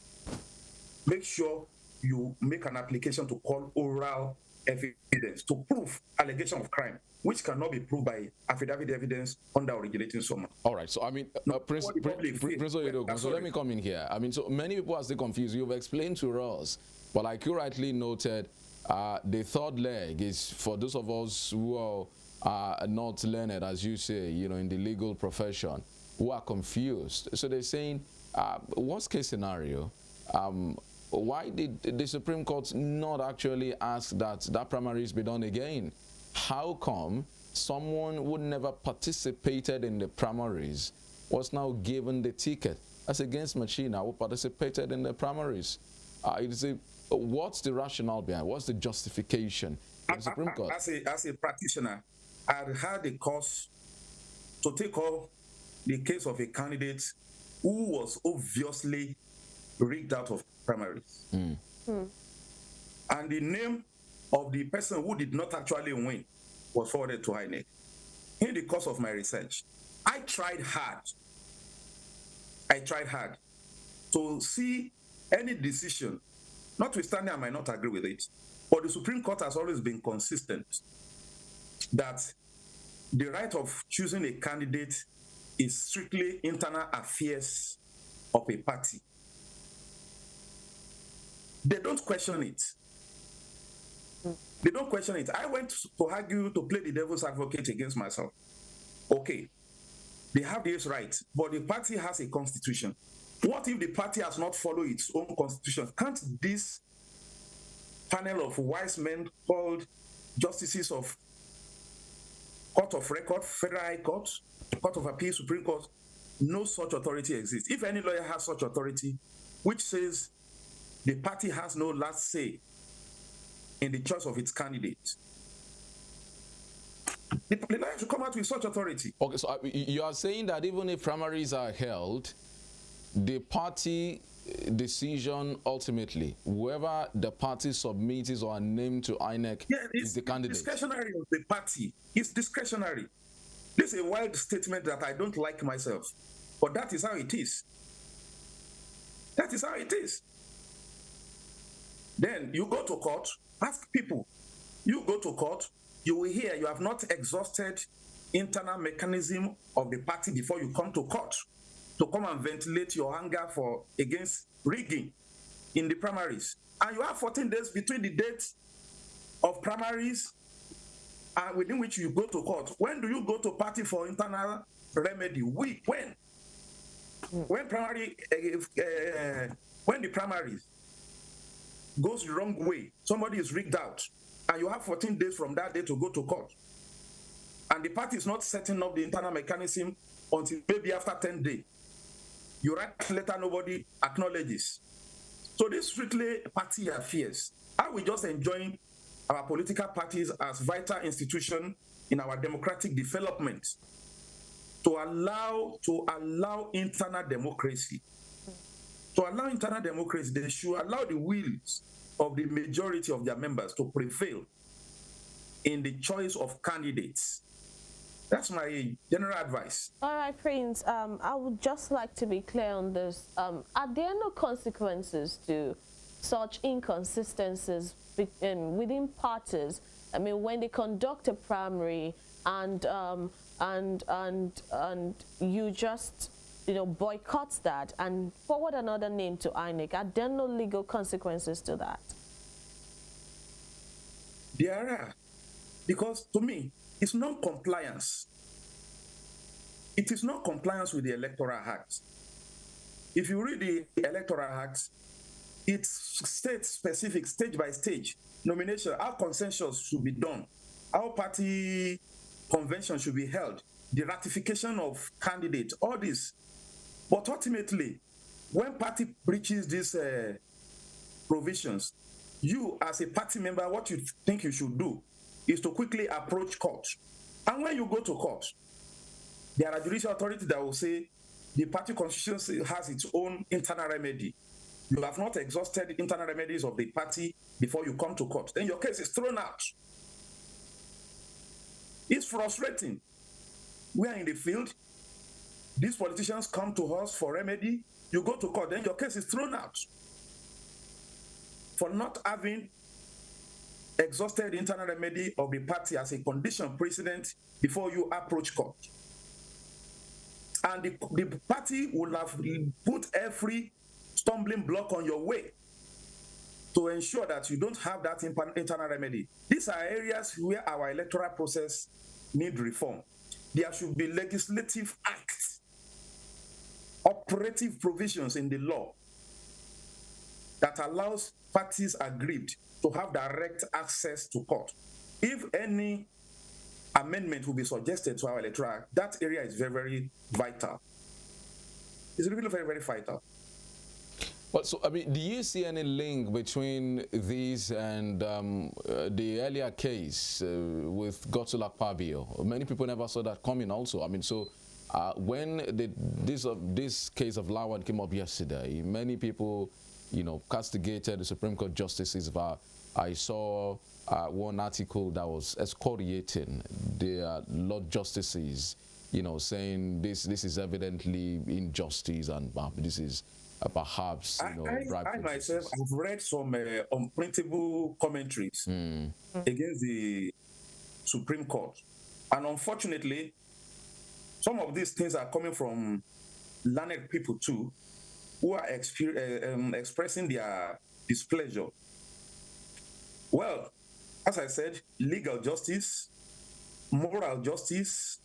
make sure you make an application to call oral evidence to prove allegation of crime, which cannot be proved by affidavit evidence under originating summons. All right. So, I mean, Prince Oyedeokun, so let me come in here. I mean, so many people are still confused. You've explained to us, but like you rightly noted, the third leg is for those of us who are not learned, as you say, you know, in the legal profession, who are confused. So they're saying, worst case scenario, why did the Supreme Court not actually ask that primaries be done again? How come someone who never participated in the primaries was now given the ticket, as against Machina, who participated in the primaries? What's the rationale behind? What's the justification of the Supreme Court? As a practitioner, I'd had a cause to take off the case of a candidate who was obviously rigged out of primaries. And the name of the person who did not actually win was forwarded to INEC. In the course of my research, I tried hard to see any decision, notwithstanding I might not agree with it, but the Supreme Court has always been consistent that the right of choosing a candidate is strictly internal affairs of a party. They don't question it. They don't question it. I went to argue, to play the devil's advocate against myself. Okay, they have this right, but the party has a constitution. What if the party has not followed its own constitution? Can't this panel of wise men called justices of Court of Record, Federal High Court, Court of Appeal, Supreme Court, no such authority exists? If any lawyer has such authority, which says the party has no last say in the choice of its candidate, the lawyer should come out with such authority. Okay, so you are saying that even if primaries are held, the party decision ultimately, whoever the party submits or named to INEC is the candidate. It's discretionary of the party. It's discretionary. This is a wild statement that I don't like myself, but that is how it is. That is how it is. Then you go to court, ask people. You go to court, you will hear you have not exhausted internal mechanism of the party before you come to court to come and ventilate your anger against rigging in the primaries. And you have 14 days between the date of primaries and within which you go to court. When do you go to party for internal remedy? When? When the primaries goes the wrong way, somebody is rigged out, and you have 14 days from that day to go to court. and the party is not setting up the internal mechanism until maybe after 10 days. You write letter, nobody acknowledges. So this strictly party affairs. Are we just enjoying our political parties as vital institution in our democratic development to allow internal democracy? To allow internal democracy, they should allow the wills of the majority of their members to prevail in the choice of candidates. That's my general advice. All right, Prince, I would just like to be clear on this. Are there no consequences to such inconsistencies within parties? I mean, when they conduct a primary and you just boycott that and forward another name to INEC, are there no legal consequences to that? There are, because to me, it's non-compliance. It is not compliance with the Electoral Act. If you read the Electoral Act, it states specific, stage by stage, nomination, how consensus should be done, how party convention should be held, the ratification of candidates, all this. But ultimately, when party breaches these provisions, you as a party member, what you think you should do is to quickly approach court. And when you go to court, there are judicial authorities that will say the party constitution has its own internal remedy. You have not exhausted the internal remedies of the party before you come to court. Then your case is thrown out. It's frustrating. We are in the field. These politicians come to us for remedy. You go to court, then your case is thrown out for not having exhausted the internal remedy of the party as a condition precedent before you approach court. And the party will have put every stumbling block on your way to ensure that you don't have that internal remedy. These are areas where our electoral process needs reform. There should be legislative acts, operative provisions in the law that allows parties aggrieved to have direct access to court. If any amendment will be suggested to our electoral act, that area is very, very vital. It's really very, very vital. Well, so, I mean, do you see any link between these and the earlier case with Godswill Akpabio? Many people never saw that coming also. I mean, so when this case of Lawan came up yesterday, many people, castigated the Supreme Court justices. I saw one article that was excoriating the Lord Justices, saying this is evidently injustice and this is perhaps, I myself have read some unprintable commentaries against the Supreme Court. And unfortunately, some of these things are coming from learned people too, who are expressing their displeasure. Well, as I said, legal justice, moral justice,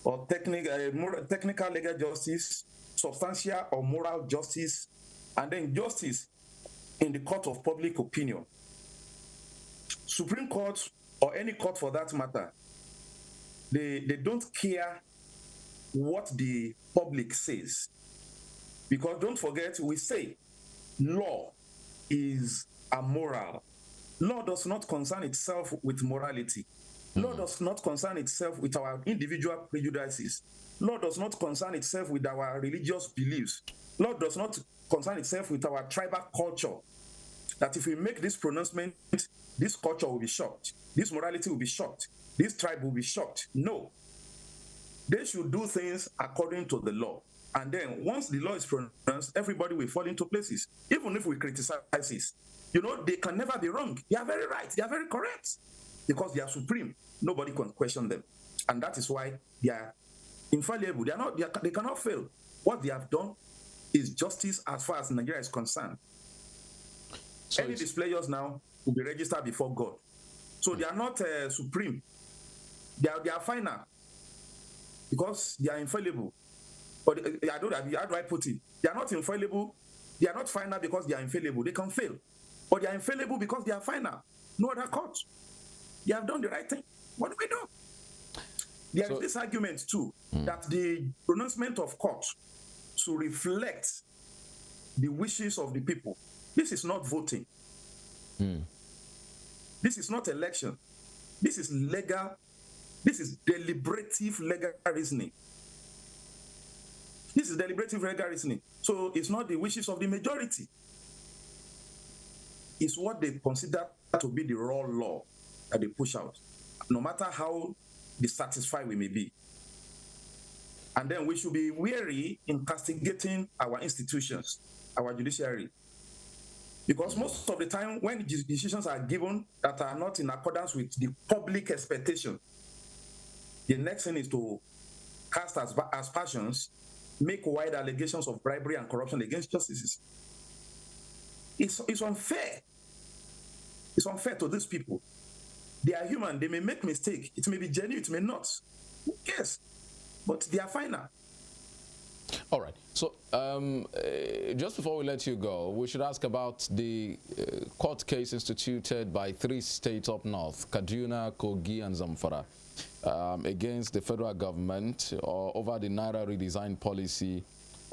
or technical legal justice, substantial or moral justice, and then justice in the court of public opinion. Supreme Court, or any court for that matter, they don't care what the public says. Because don't forget, we say law is amoral. Law does not concern itself with morality. Law does not concern itself with our individual prejudices. Law does not concern itself with our religious beliefs. Law does not concern itself with our tribal culture. That if we make this pronouncement, this culture will be shocked. This morality will be shocked. This tribe will be shocked. No. They should do things according to the law. And then once the law is pronounced, everybody will fall into places. Even if we criticize this, they can never be wrong. They are very right. They are very correct. Because they are supreme. Nobody can question them. And that is why they are infallible. They cannot fail. What they have done is justice as far as Nigeria is concerned. So any displayers now will be registered before God. So they are not supreme. They are final. Because they are infallible. But how do I put it? They are not infallible. They are not final because they are infallible. They can fail. But they are infallible because they are final. No other court. They have done the right thing. What do we do? There is this argument too that the pronouncement of court should reflect the wishes of the people. This is not voting. This is not election. This is legal. This is deliberative legal reasoning. This is deliberative legal reasoning. So it's not the wishes of the majority. It's what they consider to be the raw law that they push out, no matter how dissatisfied we may be. And then we should be wary in castigating our institutions, our judiciary. Because most of the time, when decisions are given that are not in accordance with the public expectation, the next thing is to cast aspersions, make wide allegations of bribery and corruption against justices. It's unfair. It's unfair to these people. They are human. They may make mistakes. It may be genuine. It may not. Who cares? But they are final. All right. So just before we let you go, we should ask about the court case instituted by 3 states up north, Kaduna, Kogi, and Zamfara, against the federal government over the Naira redesign policy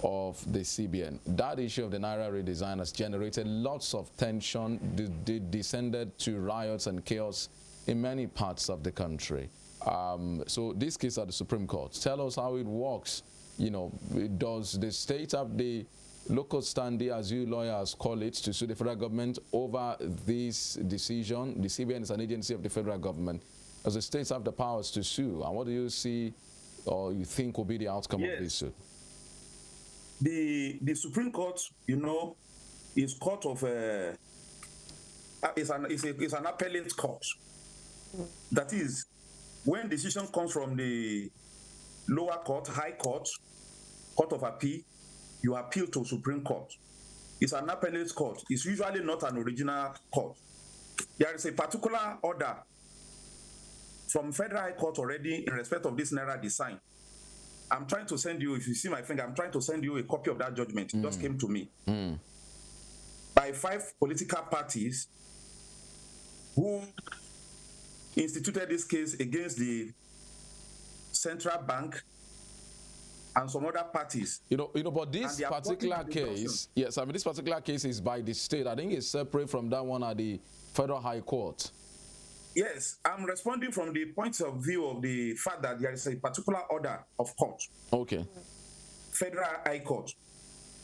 of the CBN. That issue of the Naira redesign has generated lots of tension, descended to riots and chaos in many parts of the country. So this case at the Supreme Court, tell us how it works. You know, does the state have the local standing, as you lawyers call it, to sue the federal government over this decision? The CBN is an agency of the federal government. Does the states have the powers to sue? And what do you see or you think will be the outcome of this suit? The Supreme Court, you know, is court of is an appellate court. That is, when decision comes from the lower court, high court, court of appeal, you appeal to Supreme Court. It's an appellate court. It's usually not an original court. There is a particular order from Federal High Court already in respect of this Naira design. I'm trying to send you, if you see my finger, I'm trying to send you a copy of that judgment. It just came to me. By 5 political parties who instituted this case against the central bank and some other parties. You know, but this particular case, yes, I mean, this particular case is by the state. I think it's separate from that one at the Federal High Court. Yes, I'm responding from the point of view of the fact that there is a particular order of court. Okay. Federal High Court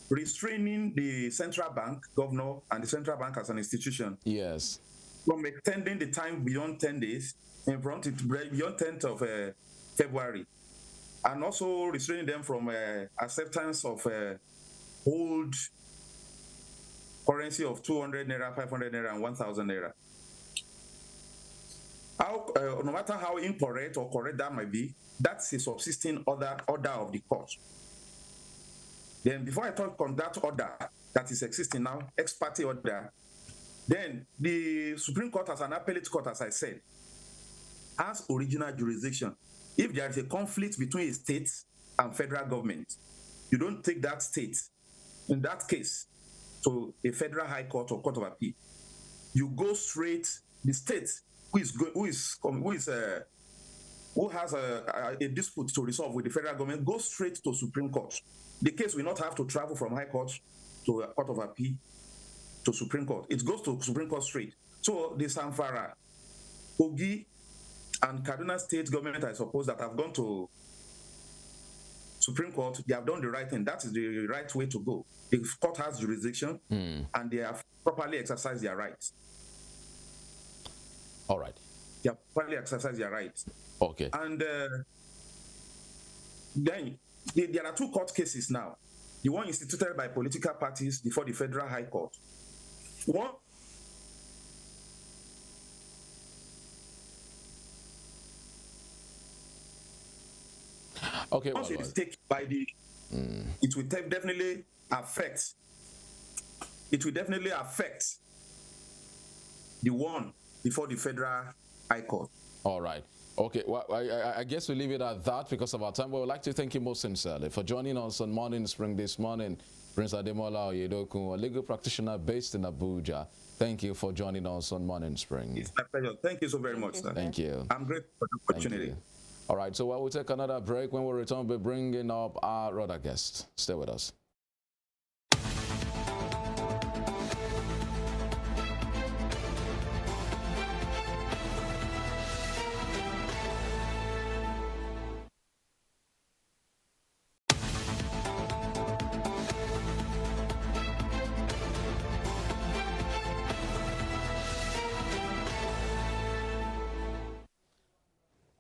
restraining the central bank governor and the central bank as an institution. Yes. From extending the time beyond 10 days, beyond 10th of February, and also restraining them from acceptance of old currency of 200 naira, 500 naira, and 1,000 naira. No matter how incorrect or correct that might be, that's a subsisting order of the court. Then before I talk on that order that is existing now, ex parte order, then the Supreme Court as an appellate court, as I said, has original jurisdiction. If there is a conflict between a state and federal government, you don't take that state, in that case, to a federal high court or court of appeal. You go straight, the state who has a dispute to resolve with the federal government, goes straight to Supreme Court. The case will not have to travel from High Court to a Court of Appeal to Supreme Court. It goes to Supreme Court straight. So the Zamfara, Kogi, and Kaduna State government, I suppose, that have gone to Supreme Court, they have done the right thing. That is the right way to go. The court has jurisdiction, and they have properly exercised their rights. All right. They have properly exercised their rights. Okay. And then there are 2 court cases now. The one instituted by political parties before the Federal High Court. One okay. Once it is taken by the, it will definitely affect. It will definitely affect the one before the Federal High Court. All right. Okay. Well, I guess we'll leave it at that because of our time. But we'd like to thank you most sincerely for joining us on Morning Spring this morning. Prince Ademola Oyedokun, a legal practitioner based in Abuja. Thank you for joining us on Morning Spring. It's my pleasure. Thank you so very much, sir. Thank you. I'm grateful for the opportunity. All right, so while we take another break, when we return, we'll be bringing up our other guest. Stay with us.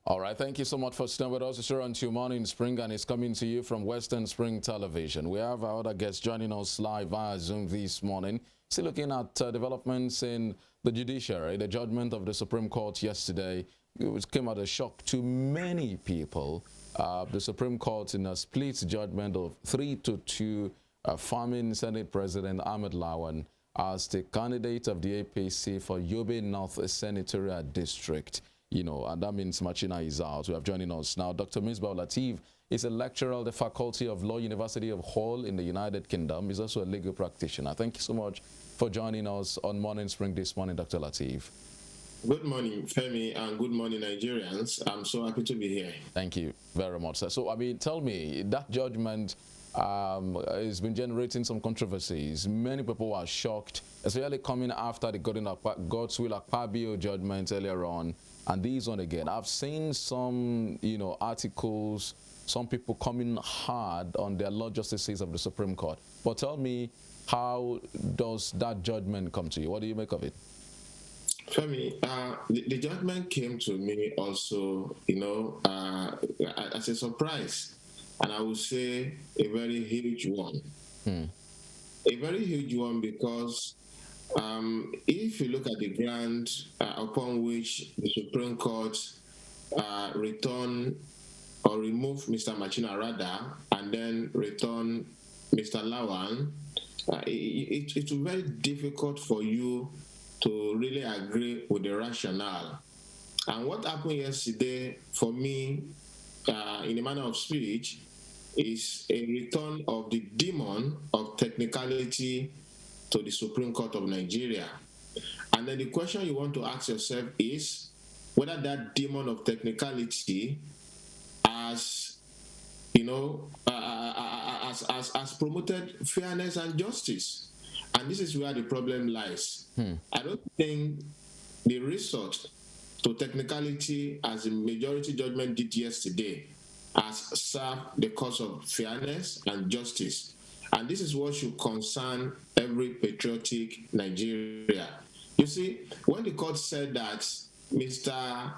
All right, thank you so much for staying with us. It's on to Morning Spring, and it's coming to you from Western Spring Television. We have our other guests joining us live via Zoom this morning. Still looking at developments in the judiciary. The judgment of the Supreme Court yesterday, which came as a shock to many people. The Supreme Court, in a split judgment of 3-2, affirming Senate President Ahmed Lawan as the candidate of the APC for Yobe North Senatorial District. And that means Machina is out. We have joining us now. Dr. Misbah Lateef is a lecturer at the Faculty of Law, University of Hull in the United Kingdom. He's also a legal practitioner. Thank you so much for joining us on Morning Spring this morning, Dr. Lateef. Good morning, Femi, and good morning, Nigerians. I'm so happy to be here. Thank you very much, sir. So, tell me, that judgment has been generating some controversies. Many people are shocked, especially coming after the Godswill Akpabio judgment earlier on. And these one again, I've seen some, articles, some people coming hard on their law justices of the Supreme Court. But tell me, how does that judgment come to you? What do you make of it? Femi, the judgment came to me also, as a surprise. And I would say a very huge one. A very huge one because if you look at the ground upon which the Supreme Court return or remove Mr. Machina rather, and then return Mr. Lawan, it's very difficult for you to really agree with the rationale. And what happened yesterday, for me, in a manner of speech, is a return of the demon of technicality to the Supreme Court of Nigeria. And then the question you want to ask yourself is whether that demon of technicality has promoted fairness and justice. And this is where the problem lies. I don't think the resort to technicality, as the majority judgment did yesterday, has served the cause of fairness and justice. And this is what should concern every patriotic Nigeria. You see, when the court said that Mr.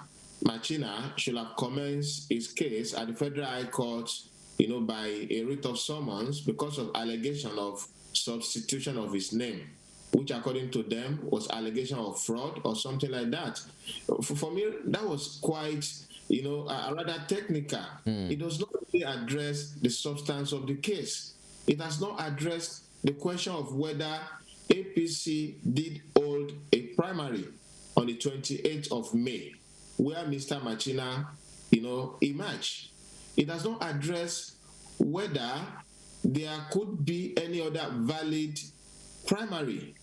Machina should have commenced his case at the Federal High Court, by a writ of summons because of allegation of substitution of his name, which according to them was allegation of fraud or something like that. For me, that was quite, rather technical. It does not really address the substance of the case. It has not addressed the question of whether APC did hold a primary on the 28th of May, where Mr. Machina, emerged. It does not address whether there could be any other valid primary,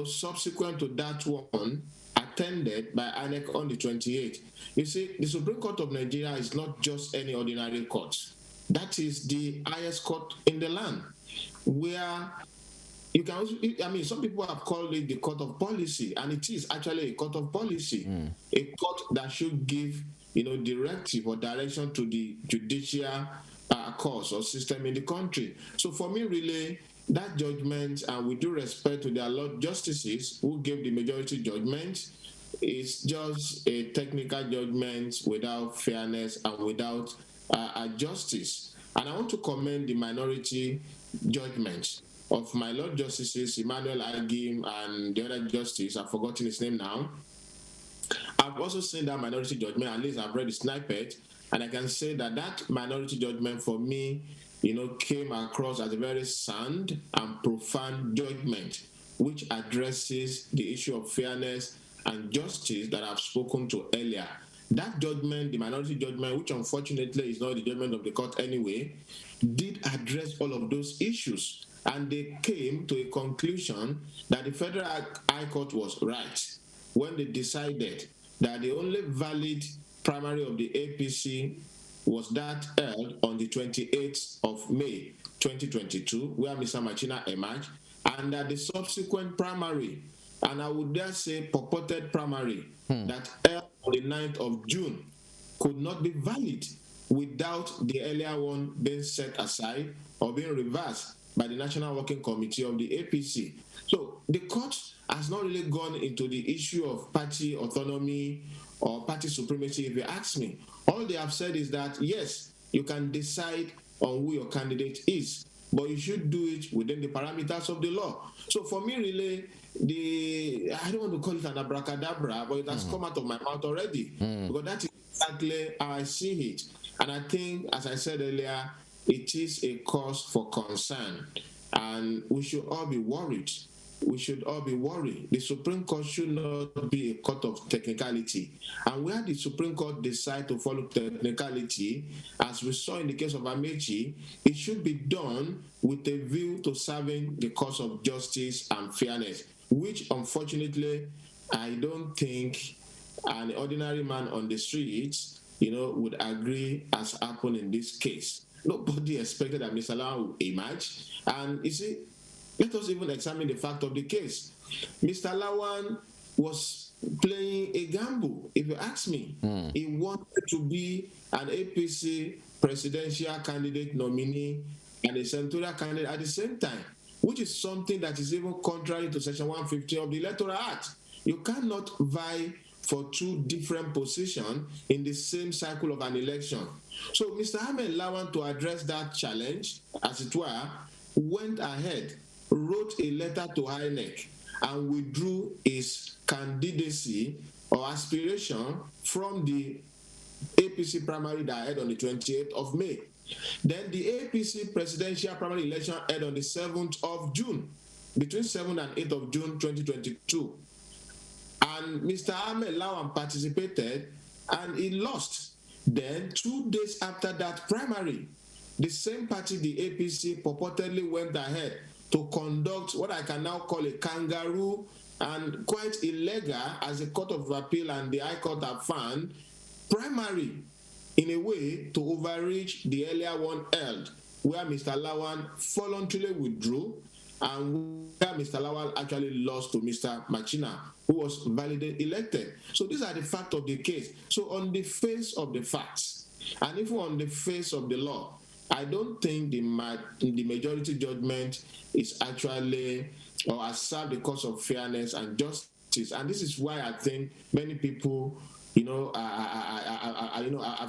subsequent to that one attended by INEC on the 28th. You see, the Supreme Court of Nigeria is not just any ordinary court. That is the highest court in the land, where you can also, some people have called it the court of policy, and it is actually a court of policy, a court that should give, directive or direction to the judicial course or system in the country. So for me, really, that judgment, and with due respect to their Lord Justices who gave the majority judgment, is just a technical judgment without fairness and without justice. And I want to commend the minority judgment of my Lord Justices, Emmanuel Agim and the other justice, I've forgotten his name now. I've also seen that minority judgment, at least I've read the snippet, and I can say that that minority judgment for me, came across as a very sound and profound judgment, which addresses the issue of fairness and justice that I've spoken to earlier. That judgment, the minority judgment, which unfortunately is not the judgment of the court anyway, did address all of those issues. And they came to a conclusion that the Federal High Court was right when they decided that the only valid primary of the APC was that held on the 28th of May 2022, where Mr. Machina emerged, and that the subsequent primary, and I would dare say purported primary, that held on the 9th of June could not be valid without the earlier one being set aside or being reversed by the National Working Committee of the APC. So the court has not really gone into the issue of party autonomy or party supremacy, if you ask me. All they have said is that, yes, you can decide on who your candidate is, but you should do it within the parameters of the law. So for me, really, I don't want to call it an abracadabra, but it has come out of my mouth already, because that is exactly how I see it. And I think, as I said earlier, it is a cause for concern, and we should all be worried. We should all be worried. The Supreme Court should not be a court of technicality. And where the Supreme Court decide to follow technicality, as we saw in the case of Amechi, it should be done with a view to serving the cause of justice and fairness, which unfortunately I don't think an ordinary man on the streets, would agree has happened in this case. Nobody expected that Mr. Lawan would emerge. And you see, let us even examine the fact of the case. Mr. Lawan was playing a gamble, if you ask me. He wanted to be an APC presidential candidate nominee and a senatorial candidate at the same time, which is something that is even contrary to Section 150 of the Electoral Act. You cannot vie for two different positions in the same cycle of an election. So Mr. Ahmed Lawan, to address that challenge, as it were, went ahead, wrote a letter to INEC, and withdrew his candidacy or aspiration from the APC primary that held on the 28th of May. Then the APC presidential primary election held on the 7th of June, between 7th and 8th of June 2022. And Mr. Ahmed Lawan participated and he lost. Then 2 days after that primary, the same party, the APC, purportedly went ahead to conduct what I can now call a kangaroo and quite illegal, as the Court of Appeal and the High Court have found, primary in a way to overreach the earlier one held, where Mr. Lawan voluntarily withdrew and where Mr. Lawan actually lost to Mr. Machina, who was validly elected. So these are the facts of the case. So on the face of the facts, and even on the face of the law, I don't think the majority judgment is actually, or has served the cause of fairness and justice. And this is why I think many people, have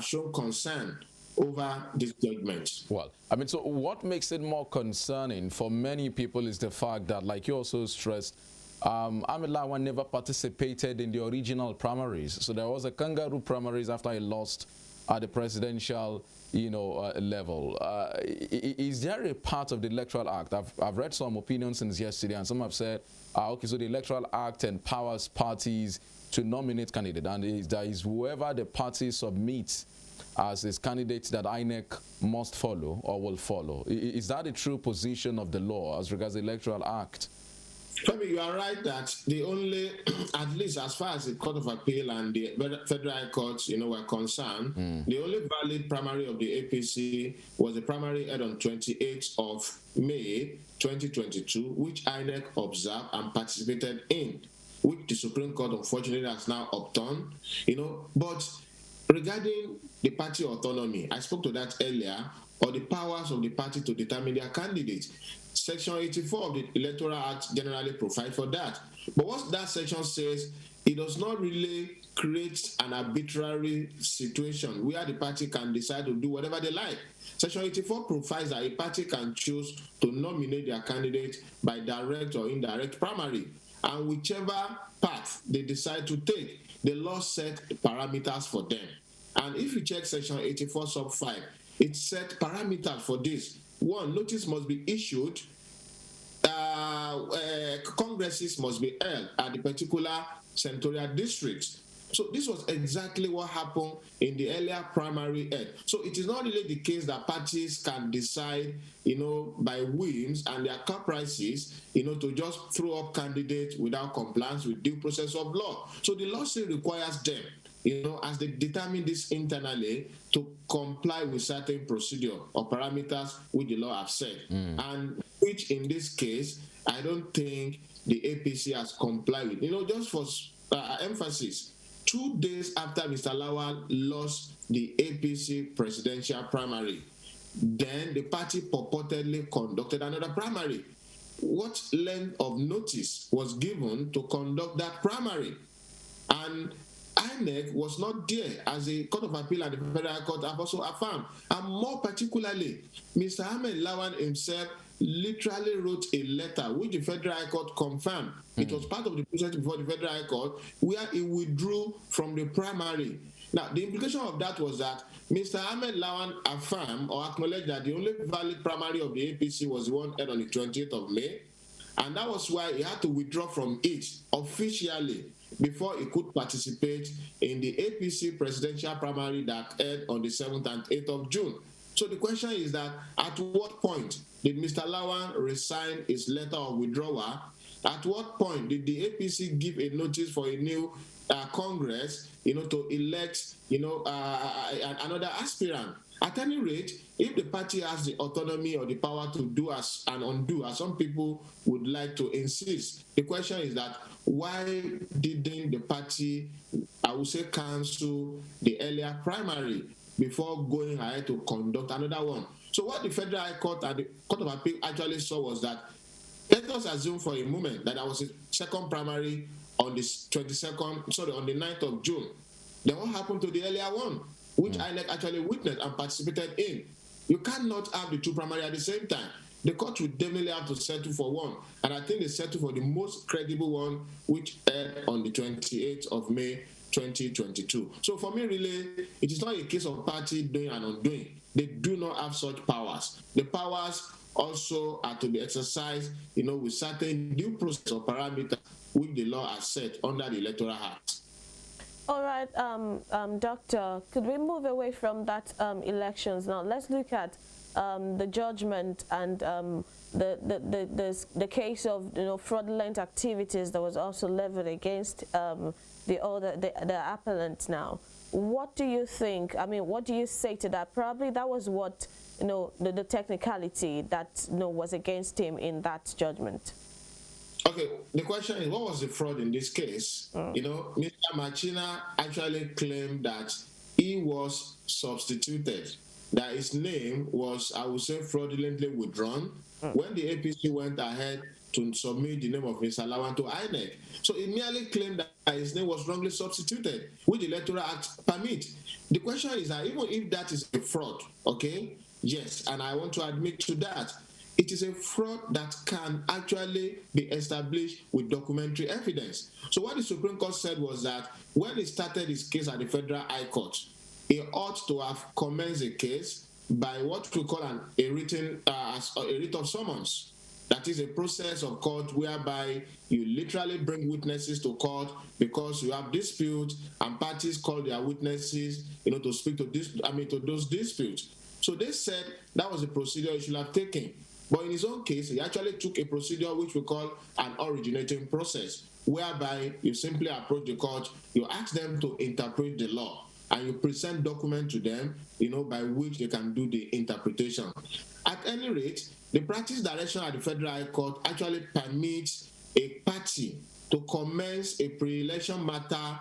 shown concern over this judgment. Well, so what makes it more concerning for many people is the fact that, like you also stressed, Ahmed Lawan never participated in the original primaries. So there was a kangaroo primaries after he lost at the presidential, level. Is there a part of the Electoral Act? I've read some opinions since yesterday, and some have said, okay, so the Electoral Act empowers parties to nominate candidates, and that is whoever the party submits as his candidates that INEC must follow or will follow. Is that a true position of the law as regards the Electoral Act? Femi, you are right that the only, at least as far as the Court of Appeal and the Federal High Courts, were concerned, the only valid primary of the APC was the primary held on 28th of May 2022, which INEC observed and participated in, which the Supreme Court unfortunately has now upturned, But regarding the party autonomy, I spoke to that earlier, or the powers of the party to determine their candidates. Section 84 of the Electoral Act generally provides for that. But what that section says, it does not really create an arbitrary situation where the party can decide to do whatever they like. Section 84 provides that a party can choose to nominate their candidate by direct or indirect primary. And whichever path they decide to take, the law set parameters for them. And if you check Section 84 sub 5, it set parameters for this. One, notice must be issued. Congresses must be held at the particular senatorial districts. So this was exactly what happened in the earlier primary head. So it is not really the case that parties can decide, by whims and their caprices, to just throw up candidates without compliance with due process of law. So the law still requires them as they determine this internally, to comply with certain procedure or parameters which the law have set, and which in this case, I don't think the APC has complied with. Just for emphasis, 2 days after Mr. Lawal lost the APC presidential primary, then the party purportedly conducted another primary. What length of notice was given to conduct that primary? And INEC was not there, as the Court of Appeal and the Federal High Court have also affirmed. And more particularly, Mr. Ahmed Lawan himself literally wrote a letter which the Federal High Court confirmed. It was part of the process before the Federal High Court, where he withdrew from the primary. Now, the implication of that was that Mr. Ahmed Lawan affirmed or acknowledged that the only valid primary of the APC was the one held on the 28th of May, and that was why he had to withdraw from it officially before he could participate in the APC presidential primary that held on the 7th and 8th of June. So the question is that at what point did Mr. Lawan resign his letter of withdrawal? At what point did the APC give a notice for a new Congress, to elect, another aspirant? At any rate, if the party has the autonomy or the power to do as and undo, as some people would like to insist, the question is that why didn't the party, I would say, cancel the earlier primary before going ahead to conduct another one? So what the Federal High Court and the Court of Appeal actually saw was that, let us assume for a moment that there was a second primary on the 9th of June. Then what happened to the earlier one, which INEC actually witnessed and participated in? You cannot have the two primary at the same time. The court would definitely have to settle for one. And I think they settled for the most credible one, which aired on the 28th of May, 2022. So for me, really, it is not a case of party doing and undoing. They do not have such powers. The powers also are to be exercised, with certain due process or parameters which the law has set under the Electoral Act. All right, Doctor, could we move away from that elections now? Let's look at the judgment and the case of fraudulent activities that was also levied against the appellant now. What do you think? I mean, what do you say to that? Probably that was what the technicality that was against him in that judgment. Okay, the question is, what was the fraud in this case? Mr. Machina actually claimed that he was substituted, that his name was, I would say, fraudulently withdrawn when the APC went ahead to submit the name of Mr. Lawan to INEC. So he merely claimed that his name was wrongly substituted, which the Electoral Act permits. The question is that even if that is a fraud, okay, yes, and I want to admit to that, it is a fraud that can actually be established with documentary evidence. So what the Supreme Court said was that when he started his case at the Federal High Court, he ought to have commenced the case by what we call a writ of summons. That is a process of court whereby you literally bring witnesses to court because you have disputes and parties call their witnesses, to speak to those disputes. So they said that was the procedure he should have taken. But in his own case, he actually took a procedure which we call an originating process, whereby you simply approach the court, you ask them to interpret the law, and you present documents to them, by which they can do the interpretation. At any rate, the practice direction at the Federal High Court actually permits a party to commence a pre-election matter,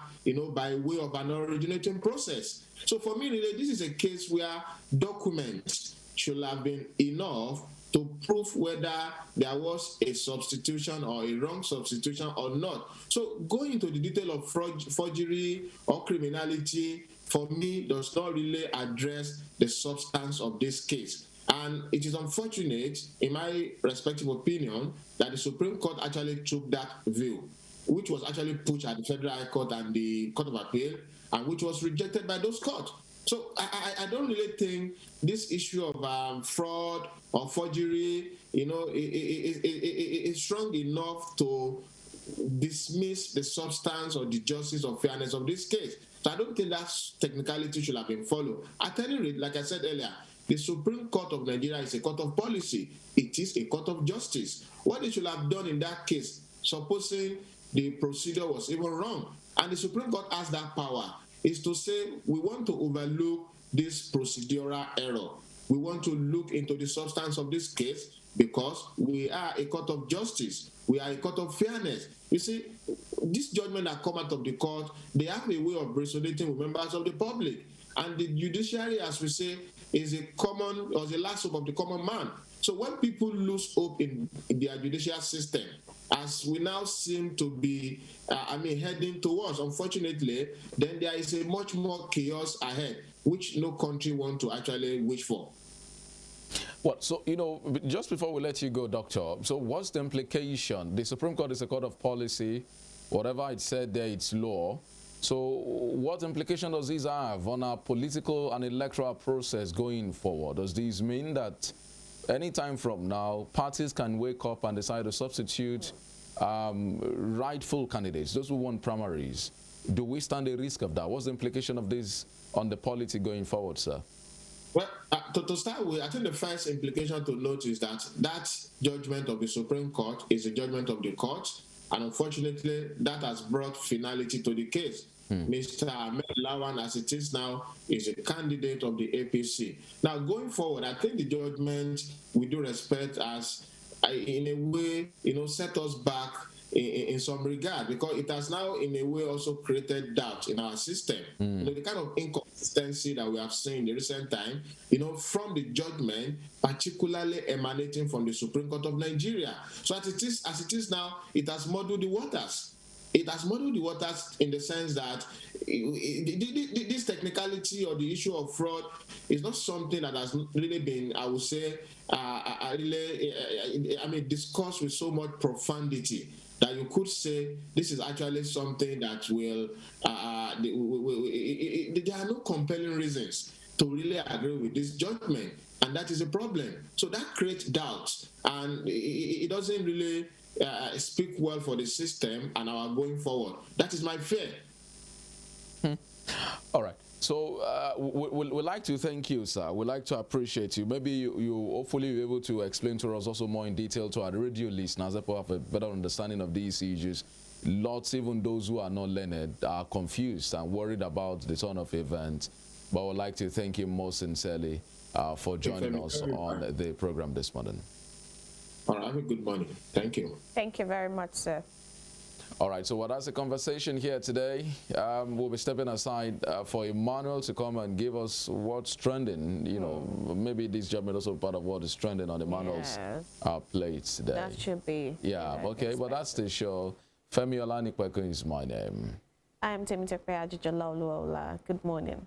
by way of an originating process. So for me, really, this is a case where documents should have been enough to prove whether there was a substitution or a wrong substitution or not. So going into the detail of forgery or criminality, for me, does not really address the substance of this case. And it is unfortunate, in my respective opinion, that the Supreme Court actually took that view, which was actually pushed at the Federal High Court and the Court of Appeal, and which was rejected by those courts. So I don't really think this issue of fraud or forgery, is strong enough to dismiss the substance or the justice or fairness of this case. So I don't think that technicality should have been followed. At any rate, like I said earlier, the Supreme Court of Nigeria is a court of policy. It is a court of justice. What they should have done in that case, supposing the procedure was even wrong, and the Supreme Court has that power, is to say we want to overlook this procedural error. We want to look into the substance of this case because we are a court of justice. We are a court of fairness. You see, this judgment that come out of the court, they have a way of resonating with members of the public. And the judiciary, as we say, is a common, or the last hope of the common man. So when people lose hope in their judicial system, as we now seem to be, heading towards, unfortunately, then there is a much more chaos ahead, which no country wants to actually wish for. Well, so, just before we let you go, Doctor, so what's the implication? The Supreme Court is a court of policy. Whatever it said there, it's law. So what implication does this have on our political and electoral process going forward? Does this mean that any time from now, parties can wake up and decide to substitute rightful candidates, those who won primaries? Do we stand a risk of that? What's the implication of this on the polity going forward, sir? Well, to start with, I think the first implication to note is that judgment of the Supreme Court is a judgment of the court, and unfortunately, that has brought finality to the case. Mr. Ahmed Lawan, as it is now, is a candidate of the APC. Now, going forward, I think the judgment, with due respect, as in a way, set us back in some regard, because it has now, in a way, also created doubt in our system. The kind of inconsistency that we have seen in the recent time, from the judgment, particularly emanating from the Supreme Court of Nigeria. So as it is now, it has muddled the waters. It has muddled the waters in the sense that this technicality or the issue of fraud is not something that has really been, I would say, discussed with so much profundity that you could say this is actually something that will, there are no compelling reasons to really agree with this judgment, and that is a problem. So that creates doubts, and it doesn't really speak well for the system and our going forward. That is my fear. All right. So we'd like to thank you, sir. We'd like to appreciate you. Maybe you hopefully be able to explain to us also more in detail to our radio listeners that have a better understanding of these issues. Lots, even those who are not learned, are confused and worried about the turn of events. But I would like to thank you most sincerely for joining us on the program this morning. All right, have a good morning. Thank you. Thank you very much, sir. All right, so that's the conversation here today. We'll be stepping aside for Emmanuel to come and give us what's trending. Maybe this job is also part of what is trending on Emmanuel's plate today. That should be. Yeah, okay, but that's the show. Femi Olanikweko is my name. I am Temitope Ajijolaoluola. Good morning.